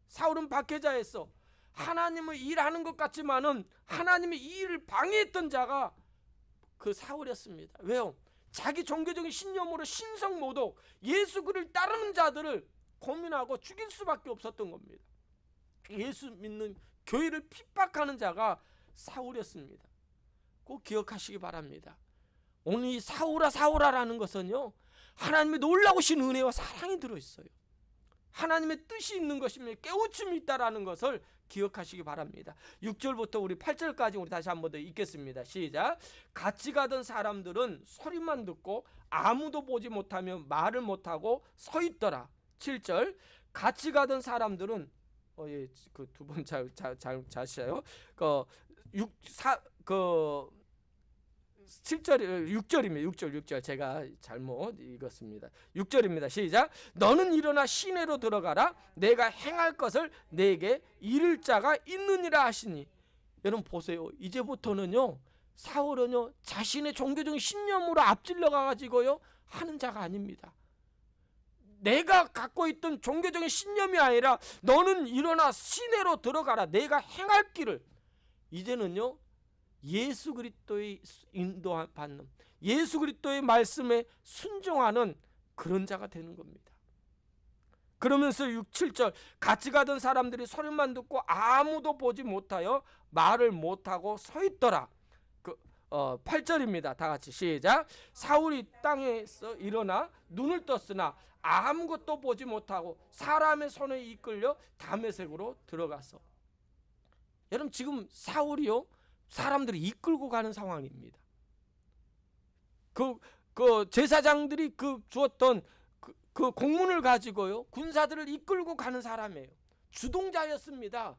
사울은 박해자였어. 하나님을 일하는 것 같지만은 하나님의 이 일을 방해했던 자가 그 사울이었습니다. 왜요? 자기 종교적인 신념으로 신성모독, 예수 그를 따르는 자들을 고민하고 죽일 수밖에 없었던 겁니다. 예수 믿는 교회를 핍박하는 자가 사울이었습니다. 꼭 기억하시기 바랍니다. 오늘 이 사울아 사울아라는 것은요, 하나님의 놀라우신 은혜와 사랑이 들어있어요. 하나님의 뜻이 있는 것이며 깨우침이 있다라는 것을 기억하시기 바랍니다. 6절부터 우리 8절까지 우리 다시 한번 더 읽겠습니다. 시작. 같이 가던 사람들은 소리만 듣고 아무도 보지 못하며 말을 못하고 서 있더라. 7절. 같이 가던 사람들은 그 두 번 자시요. 6절입니다. 6절 제가 잘못 읽었습니다. 6절입니다. 시작. 너는 일어나 시내로 들어가라. 내가 행할 것을 내게 이를 자가 있느니라 하시니. 여러분 보세요. 이제부터는요, 사울은요 자신의 종교적인 신념으로 앞질러 가지고요 하는 자가 아닙니다. 내가 갖고 있던 종교적인 신념이 아니라 너는 일어나 시내로 들어가라. 내가 행할 길을. 이제는요 예수 그리스도의 인도받는, 예수 그리스도의 말씀에 순종하는 그런 자가 되는 겁니다. 그러면서 6, 7절 같이 가던 사람들이 소리만 듣고 아무도 보지 못하여 말을 못하고 서 있더라. 8절입니다. 다 같이 시작. 사울이 땅에서 일어나 눈을 떴으나 아무것도 보지 못하고 사람의 손에 이끌려 다메섹으로 들어가서. 여러분 지금 사울이요 사람들이 이끌고 가는 상황입니다. 그 제사장들이 주었던 그 공문을 가지고요 군사들을 이끌고 가는 사람이에요. 주동자였습니다.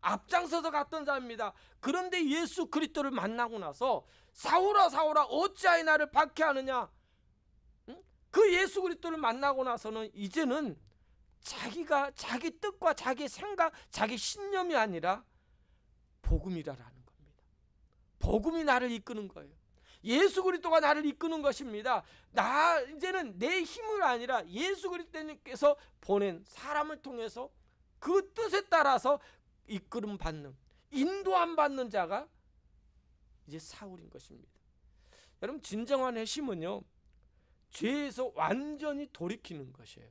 앞장서서 갔던 사람입니다. 그런데 예수 그리스도를 만나고 나서 사울아 사울아 어찌하여 나를 박해하느냐. 그 예수 그리스도를 만나고 나서는 이제는 자기가 자기 뜻과 자기 생각, 자기 신념이 아니라 복음이라는 겁니다. 복음이 나를 이끄는 거예요. 예수 그리스도가 나를 이끄는 것입니다. 나 이제는 내 힘을 아니라 예수 그리스도님께서 보낸 사람을 통해서 그 뜻에 따라서 이끌음 받는, 인도함 받는 자가 이제 사울인 것입니다. 여러분 진정한 회심은요 죄에서 완전히 돌이키는 것이에요.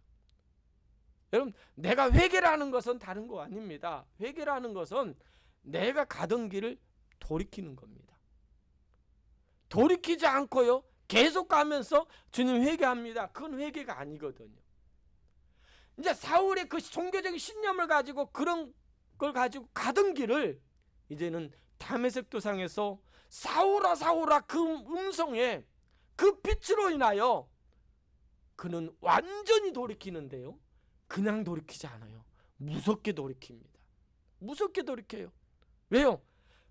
여러분 내가 회개라는 것은 다른 거 아닙니다. 회개라는 것은 내가 가던 길을 돌이키는 겁니다. 돌이키지 않고요 계속 가면서 주님 회개합니다. 그건 회개가 아니거든요. 이제 사울의 그 종교적인 신념을 가지고 그런 걸 가지고 가던 길을 이제는 다메섹 도상에서 사울아 사울아 그 음성에 그 빛으로 인하여 그는 완전히 돌이키는데요 그냥 돌이키지 않아요. 무섭게 돌이킵니다. 무섭게 돌이켜요. 왜요?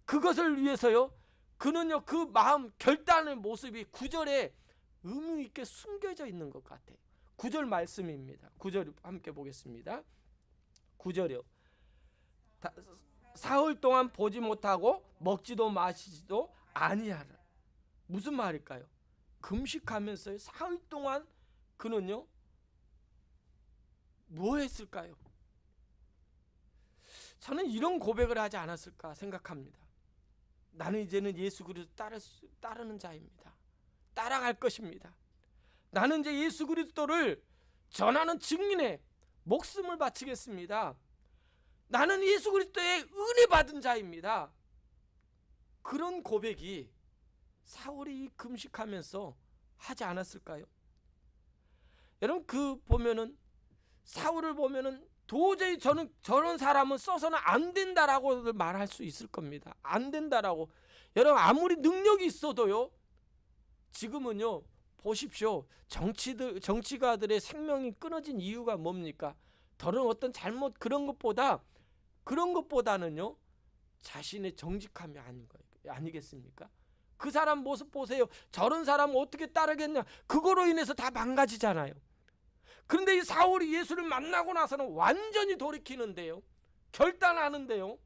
그것을 위해서요 그는요 그 마음 결단의 모습이 9절에 의미 있게 숨겨져 있는 것 같아요. 9절 말씀입니다. 9절 함께 보겠습니다. 9절이요. 사흘 동안 보지 못하고 먹지도 마시지도 아니하라. 무슨 말일까요? 금식하면서 사흘 동안 그는요 뭐 했을까요? 저는 이런 고백을 하지 않았을까 생각합니다. 나는 이제는 예수 그리스도 따르는 자입니다. 따라갈 것입니다. 나는 이제 예수 그리스도를 전하는 증인에 목숨을 바치겠습니다. 나는 예수 그리스도의 은혜 받은 자입니다. 그런 고백이 사울이 금식하면서 하지 않았을까요? 여러분 보면은 사울을 보면은 도저히 저런 사람은 써서는 안 된다라고 말할 수 있을 겁니다. 안 된다라고. 여러분 아무리 능력이 있어도요 지금은요 보십시오. 정치가들의 생명이 끊어진 이유가 뭡니까? 다른 어떤 잘못 그런 것보다는요 자신의 정직함이 아니겠습니까? 그 사람 모습 보세요. 저런 사람은 어떻게 따르겠냐. 그거로 인해서 다 망가지잖아요. 그런데 이 사울이 예수를 만나고 나서는 완전히 돌이키는데요. 결단하는데요.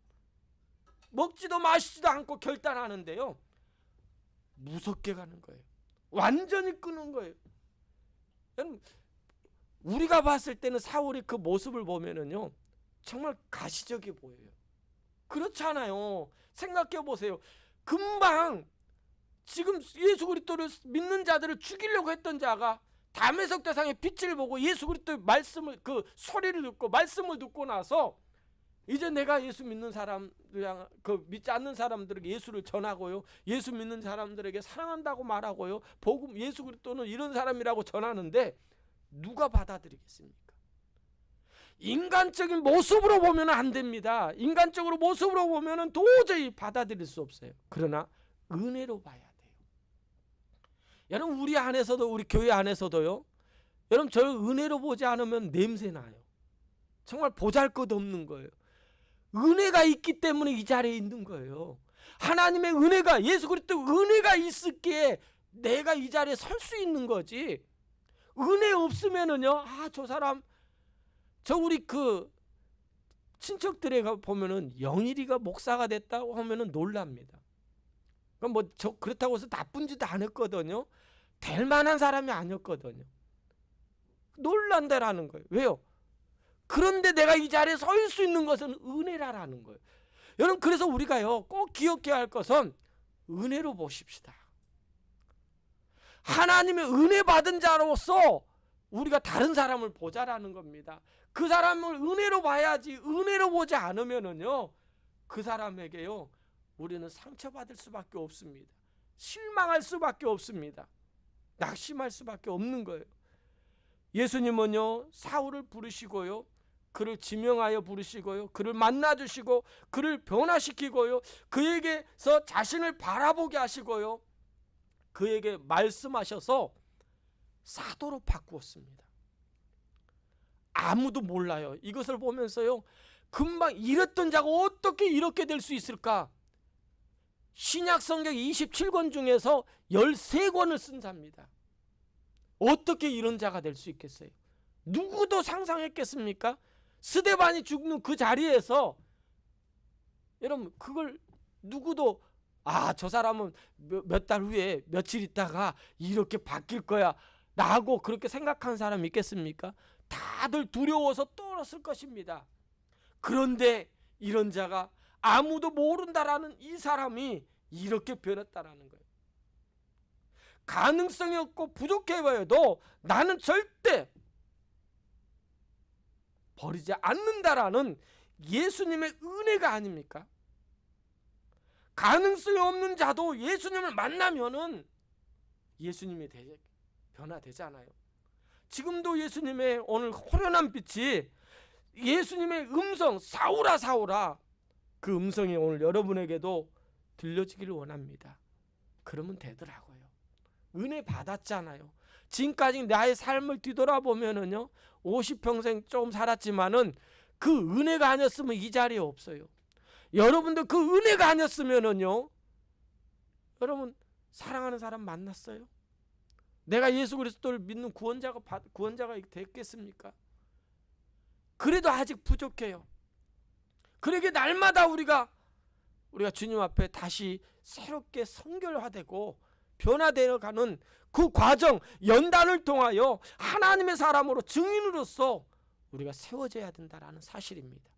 먹지도 마시지도 않고 결단하는데요. 무섭게 가는 거예요. 완전히 끄는 거예요. 여러분 우리가 봤을 때는 사울이 그 모습을 보면은요 정말 가시적이 보여요. 그렇잖아요. 생각해 보세요. 금방 지금 예수 그리스도를 믿는 자들을 죽이려고 했던 자가 다메섹 도상의 빛을 보고 예수 그리스도의 말씀을 그 소리를 듣고 말씀을 듣고 나서 이제 내가 예수 믿는 사람들이랑 그 믿지 않는 사람들에게 예수를 전하고요, 예수 믿는 사람들에게 사랑한다고 말하고요, 복음 예수 그리스도는 이런 사람이라고 전하는데 누가 받아들이겠습니까? 인간적인 모습으로 보면 안 됩니다. 인간적으로 모습으로 보면 도저히 받아들일 수 없어요. 그러나 은혜로 봐야 돼요. 여러분, 우리 안에서도, 우리 교회 안에서도요, 여러분, 저 은혜로 보지 않으면 냄새나요. 정말 보잘것없는 거예요. 은혜가 있기 때문에 이 자리에 있는 거예요. 하나님의 은혜가, 예수 그리스도 은혜가 있을게 내가 이 자리에 설 수 있는 거지. 은혜 없으면은요, 저 사람, 저 우리 그 친척들에 보면은 영일이가 목사가 됐다고 하면은 놀랍니다. 그럼 뭐 저 그렇다고 해서 나쁜 짓도 안 했거든요. 될 만한 사람이 아니었거든요. 놀란다라는 거예요. 왜요? 그런데 내가 이 자리에 설 수 있는 것은 은혜라는 거예요. 여러분, 그래서 우리가요, 꼭 기억해야 할 것은 은혜로 보십시다. 하나님의 은혜 받은 자로서 우리가 다른 사람을 보자라는 겁니다. 그 사람을 은혜로 봐야지, 은혜로 보지 않으면은요, 그 사람에게요, 우리는 상처받을 수밖에 없습니다. 실망할 수밖에 없습니다. 낙심할 수밖에 없는 거예요. 예수님은요, 사울을 부르시고요, 그를 지명하여 부르시고요, 그를 만나주시고 그를 변화시키고요, 그에게서 자신을 바라보게 하시고요, 그에게 말씀하셔서 사도로 바꾸었습니다. 아무도 몰라요. 이것을 보면서요, 금방 이랬던 자가 어떻게 이렇게 될 수 있을까? 신약 성경 27권 중에서 13권을 쓴 자입니다. 어떻게 이런 자가 될 수 있겠어요? 누구도 상상했겠습니까? 스데반이 죽는 그 자리에서, 여러분, 그걸 누구도 저 사람은 몇 달 후에 며칠 있다가 이렇게 바뀔 거야 라고 그렇게 생각한 사람이 있겠습니까? 다들 두려워서 떨었을 것입니다. 그런데 이런 자가, 아무도 모른다라는 이 사람이 이렇게 변했다라는 거예요. 가능성이 없고 부족해 보여도 나는 절대 버리지 않는다라는 예수님의 은혜가 아닙니까? 가능성이 없는 자도 예수님을 만나면은 예수님이 변화되잖아요. 지금도 예수님의 오늘 호련한 빛이, 예수님의 음성, 사울아 사울아, 그 음성이 오늘 여러분에게도 들려지기를 원합니다. 그러면 되더라고요. 은혜 받았잖아요. 지금까지 나의 삶을 뒤돌아보면은요, 50평생 좀 살았지만은 그 은혜가 아니었으면 이 자리에 없어요. 여러분도 그 은혜가 아니었으면은요, 여러분 사랑하는 사람 만났어요? 내가 예수 그리스도를 믿는 구원자가 됐겠습니까? 그래도 아직 부족해요. 그러게 날마다 우리가 주님 앞에 다시 새롭게 성결화되고 변화되어가는 그 과정, 연단을 통하여 하나님의 사람으로, 증인으로서 우리가 세워져야 된다라는 사실입니다.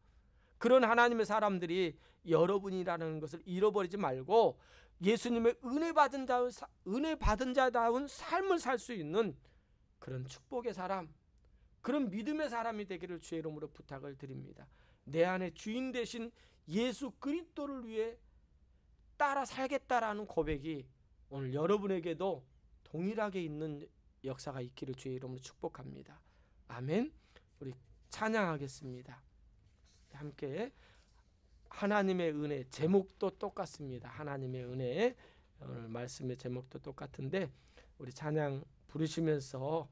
그런 하나님의 사람들이 여러분이라는 것을 잃어버리지 말고 예수님의 은혜 받은 자다운 삶을 살 수 있는 그런 축복의 사람, 그런 믿음의 사람이 되기를 주의 이름으로 부탁을 드립니다. 내 안에 주인 되신 예수 그리스도를 위해 따라 살겠다라는 고백이 오늘 여러분에게도 동일하게 있는 역사가 있기를 주의 이름으로 축복합니다. 아멘. 우리 찬양하겠습니다. 함께 하나님의 은혜, 제목도 똑같습니다. 하나님의 은혜, 오늘 말씀의 제목도 똑같은데 우리 찬양 부르시면서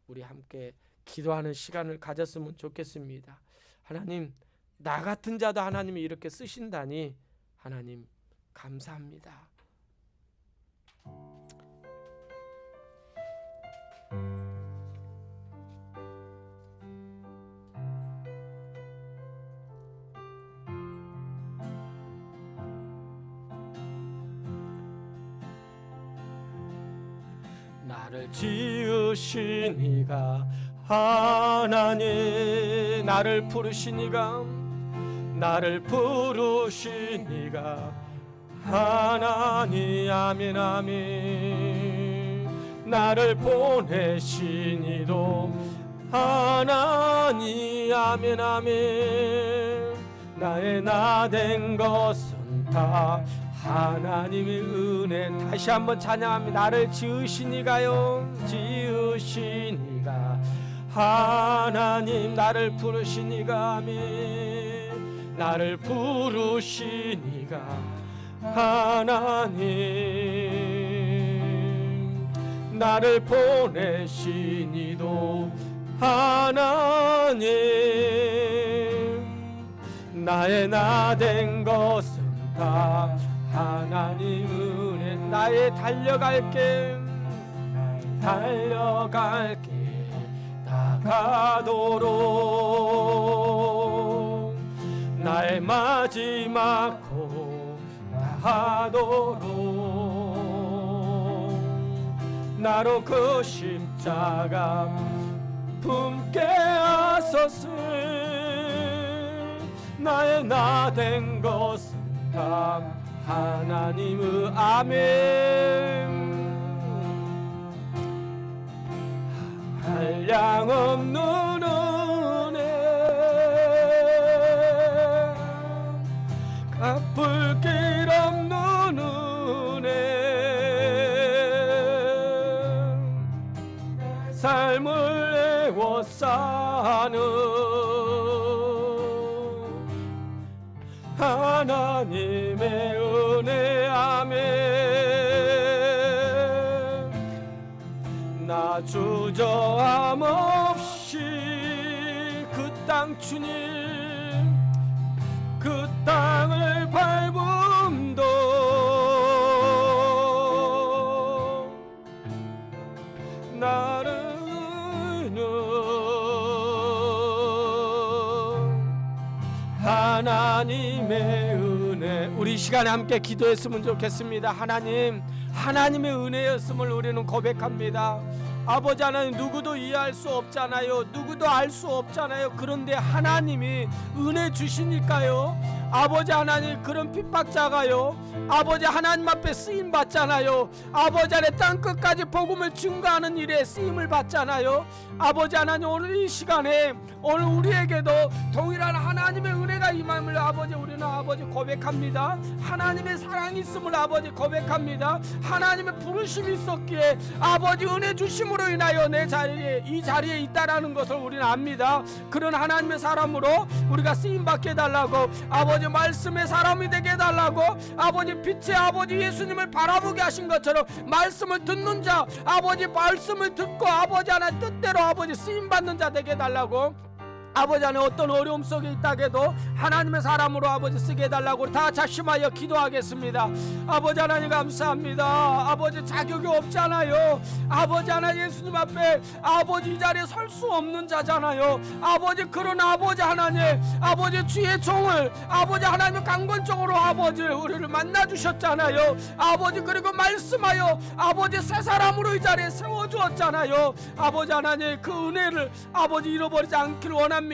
우리 함께 기도하는 시간을 가졌으면 좋겠습니다. 하나님, 나 같은 자도 하나님이 이렇게 쓰신다니 하나님 감사합니다. 나를 지으신 이가 하나님, 나를 부르신 이가, 나를 부르신 이가 하나님. 아멘 아멘. 나를 보내신 이도 하나님. 아멘 아멘. 나의 나 된 것은 다 하나님의 은혜. 다시 한번 찬양합니다. 나를 지으시니가요, 지으시니가 하나님, 나를 부르시니가. 아멘. 나를 부르시니가 하나님, 나를 보내시니도 하나님, 나의 나 된 것은 다 하나님 은혜. 나의 달려갈게, 달려갈게 다가도록, 나의 마지막 고 다하도록, 나로 그 십자가 품게 하소서. 나의 나 된 것은 다 하나님의. 아멘. 한량 없는 은혜, 갚을 길 없는 은혜, 삶을 애워 사는 하나님의 은혜. 아멘. 나 주저함 없이 그 땅 주님, 그 땅을 밟음도 나는 하나님의 은혜. 우리 이 시간에 함께 기도했으면 좋겠습니다. 하나님, 하나님의 은혜였음을 우리는 고백합니다. 아버지 하나님, 누구도 이해할 수 없잖아요. 누구도 알 수 없잖아요. 그런데 하나님이 은혜 주시니까요. 아버지 하나님, 그런 핍박자가요, 아버지 하나님 앞에 쓰임 받잖아요. 아버지 안에 땅끝까지 복음을 증거하는 일에 쓰임을 받잖아요. 아버지 하나님, 오늘 이 시간에 오늘 우리에게도 동일한 하나님의 은혜가 임함을 아버지 우리는 아버지 고백합니다. 하나님의 사랑이 있음을 아버지 고백합니다. 하나님의 부르심이 있었기에 아버지 은혜 주심으로 인하여 내 자리에, 이 자리에 있다라는 것을 우리는 압니다. 그런 하나님의 사람으로 우리가 쓰임받게 해달라고, 아버지 말씀의 사람이 되게 해달라고, 아버지 빛의 아버지 예수님을 바라보게 하신 것처럼 말씀을 듣는 자, 아버지 말씀을 듣고 아버지 하나님 뜻대로 아버지 쓰임받는 자 되게 해달라고, 아버지 안에 어떤 어려움 속에 있다게도 하나님의 사람으로 아버지 쓰게 해달라고 다 자심하여 기도하겠습니다. 아버지 하나님 감사합니다. 아버지 자격이 없잖아요. 아버지 하나님, 예수님 앞에 아버지 이 자리에 설 수 없는 자잖아요. 아버지, 그런 아버지 하나님, 아버지 주의 종을 아버지 하나님 강권적으로 아버지 우리를 만나 주셨잖아요. 아버지, 그리고 말씀하여 아버지 새 사람으로 이 자리에 세워주었잖아요. 아버지 하나님, 그 은혜를 아버지 잃어버리지 않기를 원합니다.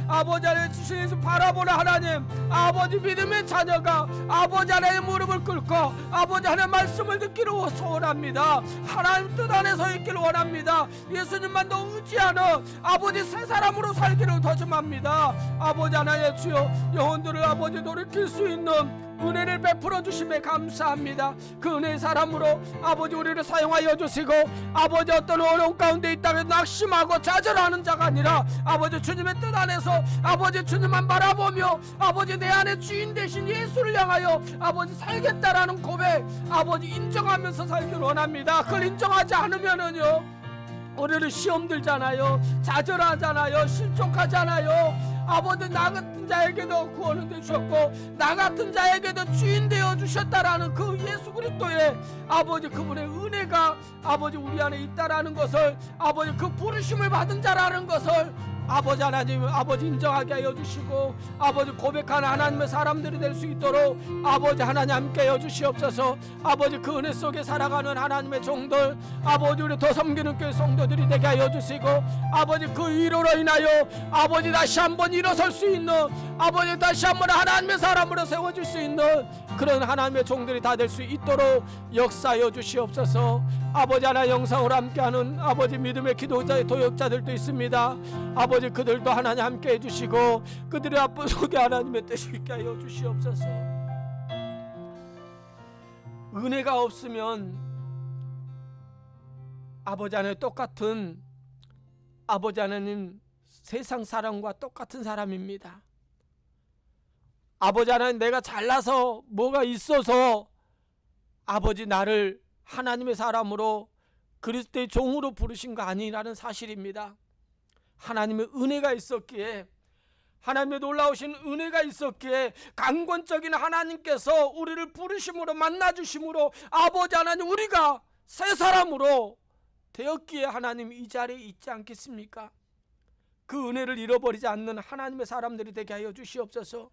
아버지 하나님, 주신 예수 바라보는 하나님, 아버지 믿음의 자녀가 아버지 하나님 무릎을 꿇고 아버지 하나님 말씀을 듣기를 소원합니다. 하나님 뜻 안에 서 있기를 원합니다. 예수님만도 의지하는 아버지 새 사람으로 살기를 도전합니다. 아버지 하나님, 주여 영혼들을 아버지 돌이킬 수 있는 은혜를 베풀어 주심에 감사합니다. 그 은혜의 사람으로 아버지 우리를 사용하여 주시고, 아버지 어떤 어려움 가운데 있다면 낙심하고 좌절하는 자가 아니라 아버지 주님의 뜻 안에서 아버지 주님만 바라보며 아버지 내 안에 주인 되신 예수를 향하여 아버지 살겠다라는 고백 아버지 인정하면서 살기를 원합니다. 그걸 인정하지 않으면은요, 우리는 시험 들잖아요. 좌절하잖아요. 실족하잖아요. 아버지, 나 같은 자에게도 구원을 주셨고 나 같은 자에게도 주인 되어 주셨다라는 그 예수 그리스도의 아버지 그분의 은혜가 아버지 우리 안에 있다라는 것을, 아버지 그 부르심을 받은 자라는 것을 아버지 하나님 아버지 인정하게 하여 주시고, 아버지 고백하는 하나님의 사람들이 될 수 있도록 아버지 하나님 함께 하여 주시옵소서. 아버지 그 은혜 속에 살아가는 하나님의 종들, 아버지 우리 더 섬기는 교회 성도들이 되게 하여 주시고, 아버지 그 위로로 인하여 아버지 다시 한번 일어설 수 있는, 아버지 다시 한번 하나님의 사람으로 세워질 수 있는 그런 하나님의 종들이 다 될 수 있도록 역사하여 주시옵소서. 아버지 하나 영상으로 함께하는 아버지 믿음의 기도자의 도역자들도 있습니다. 아버지 그들도 하나님 함께 해주시고 그들의 아픈 속에 하나님의 뜻이 있게 하여 주시옵소서. 은혜가 없으면 아버지 하나님 똑같은 아버지 하나님 세상 사람과 똑같은 사람입니다. 아버지 하나님 내가 잘나서 뭐가 있어서 아버지 나를 하나님의 사람으로 그리스도의 종으로 부르신 거 아니라는 사실입니다. 하나님의 은혜가 있었기에 하나님의 놀라우신 은혜가 있었기에 강권적인 하나님께서 우리를 부르심으로 만나주심으로 아버지 하나님 우리가 새 사람으로 되었기에 하나님 이 자리에 있지 않겠습니까? 그 은혜를 잃어버리지 않는 하나님의 사람들이 되게 하여 주시옵소서.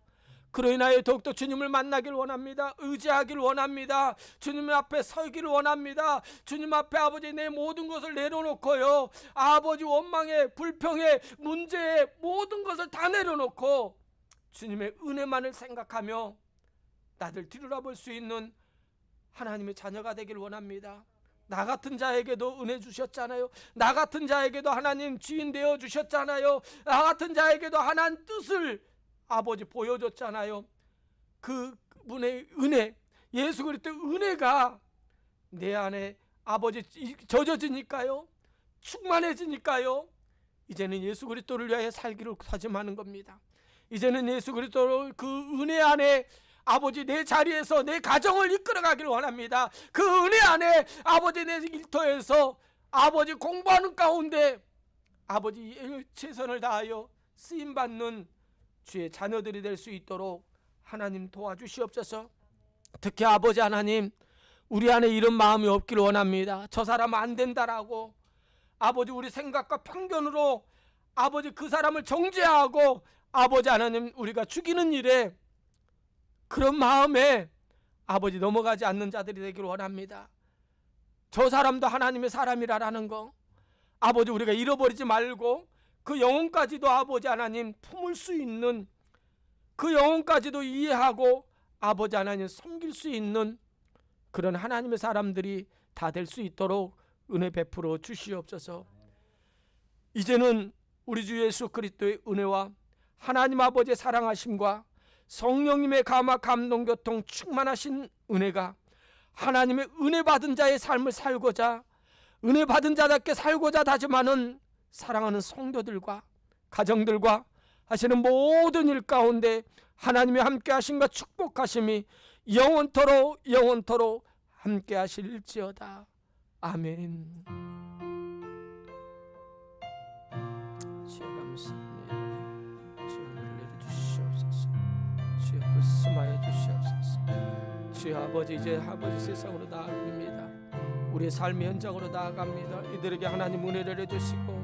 그로 인하여 더욱더 주님을 만나길 원합니다. 의지하길 원합니다. 주님 앞에 서기를 원합니다. 주님 앞에 아버지 내 모든 것을 내려놓고요, 아버지 원망에 불평에 문제에 모든 것을 다 내려놓고 주님의 은혜만을 생각하며 나를 뒤돌아볼 수 있는 하나님의 자녀가 되길 원합니다. 나 같은 자에게도 은혜 주셨잖아요. 나 같은 자에게도 하나님 주인 되어 주셨잖아요. 나 같은 자에게도 하나님 뜻을 아버지 보여줬잖아요. 그분의 은혜, 예수 그리스도의 은혜가 내 안에 아버지 젖어지니까요, 충만해지니까요, 이제는 예수 그리스도를 위하여 살기를 다짐하는 겁니다. 이제는 예수 그리스도로 그 은혜 안에 아버지 내 자리에서 내 가정을 이끌어가기를 원합니다. 그 은혜 안에 아버지 내 일터에서 아버지 공부하는 가운데 아버지 최선을 다하여 쓰임받는 주의 자녀들이 될 수 있도록 하나님 도와주시옵소서. 특히 아버지 하나님 우리 안에 이런 마음이 없기를 원합니다. 저 사람은 안 된다라고 아버지 우리 생각과 편견으로 아버지 그 사람을 정죄하고 아버지 하나님 우리가 죽이는 일에 그런 마음에 아버지 넘어가지 않는 자들이 되기를 원합니다. 저 사람도 하나님의 사람이라는 거 아버지 우리가 잃어버리지 말고 그 영혼까지도 아버지 하나님 품을 수 있는, 그 영혼까지도 이해하고 아버지 하나님 섬길 수 있는 그런 하나님의 사람들이 다 될 수 있도록 은혜 베풀어 주시옵소서. 이제는 우리 주 예수 그리스도의 은혜와 하나님 아버지의 사랑하심과 성령님의 감화 감동 교통 충만하신 은혜가 하나님의 은혜 받은 자의 삶을 살고자, 은혜 받은 자답게 살고자 다짐하는 사랑하는 성도들과 가정들과 하시는 모든 일 가운데 하나님의 함께 하심과 축복하심이 영원토록 함께 하실지어다. 아멘. 주여 감사합니다. 주여 은혜를 내려주시옵소서. 주여 말씀하여 주시옵소서. 주여 아버지 이제 아버지 세상으로 나아갑니다. 우리의 삶의 현장으로 나아갑니다. 이들에게 하나님 은혜를 해주시고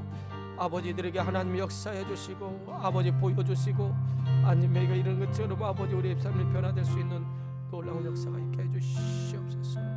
아버지들에게 하나님 역사해 주시고 아버지 보여주시고 아니면 이런 것처럼 아버지 우리의 삶이 변화될 수 있는 놀라운 역사가 있게 해주시옵소서.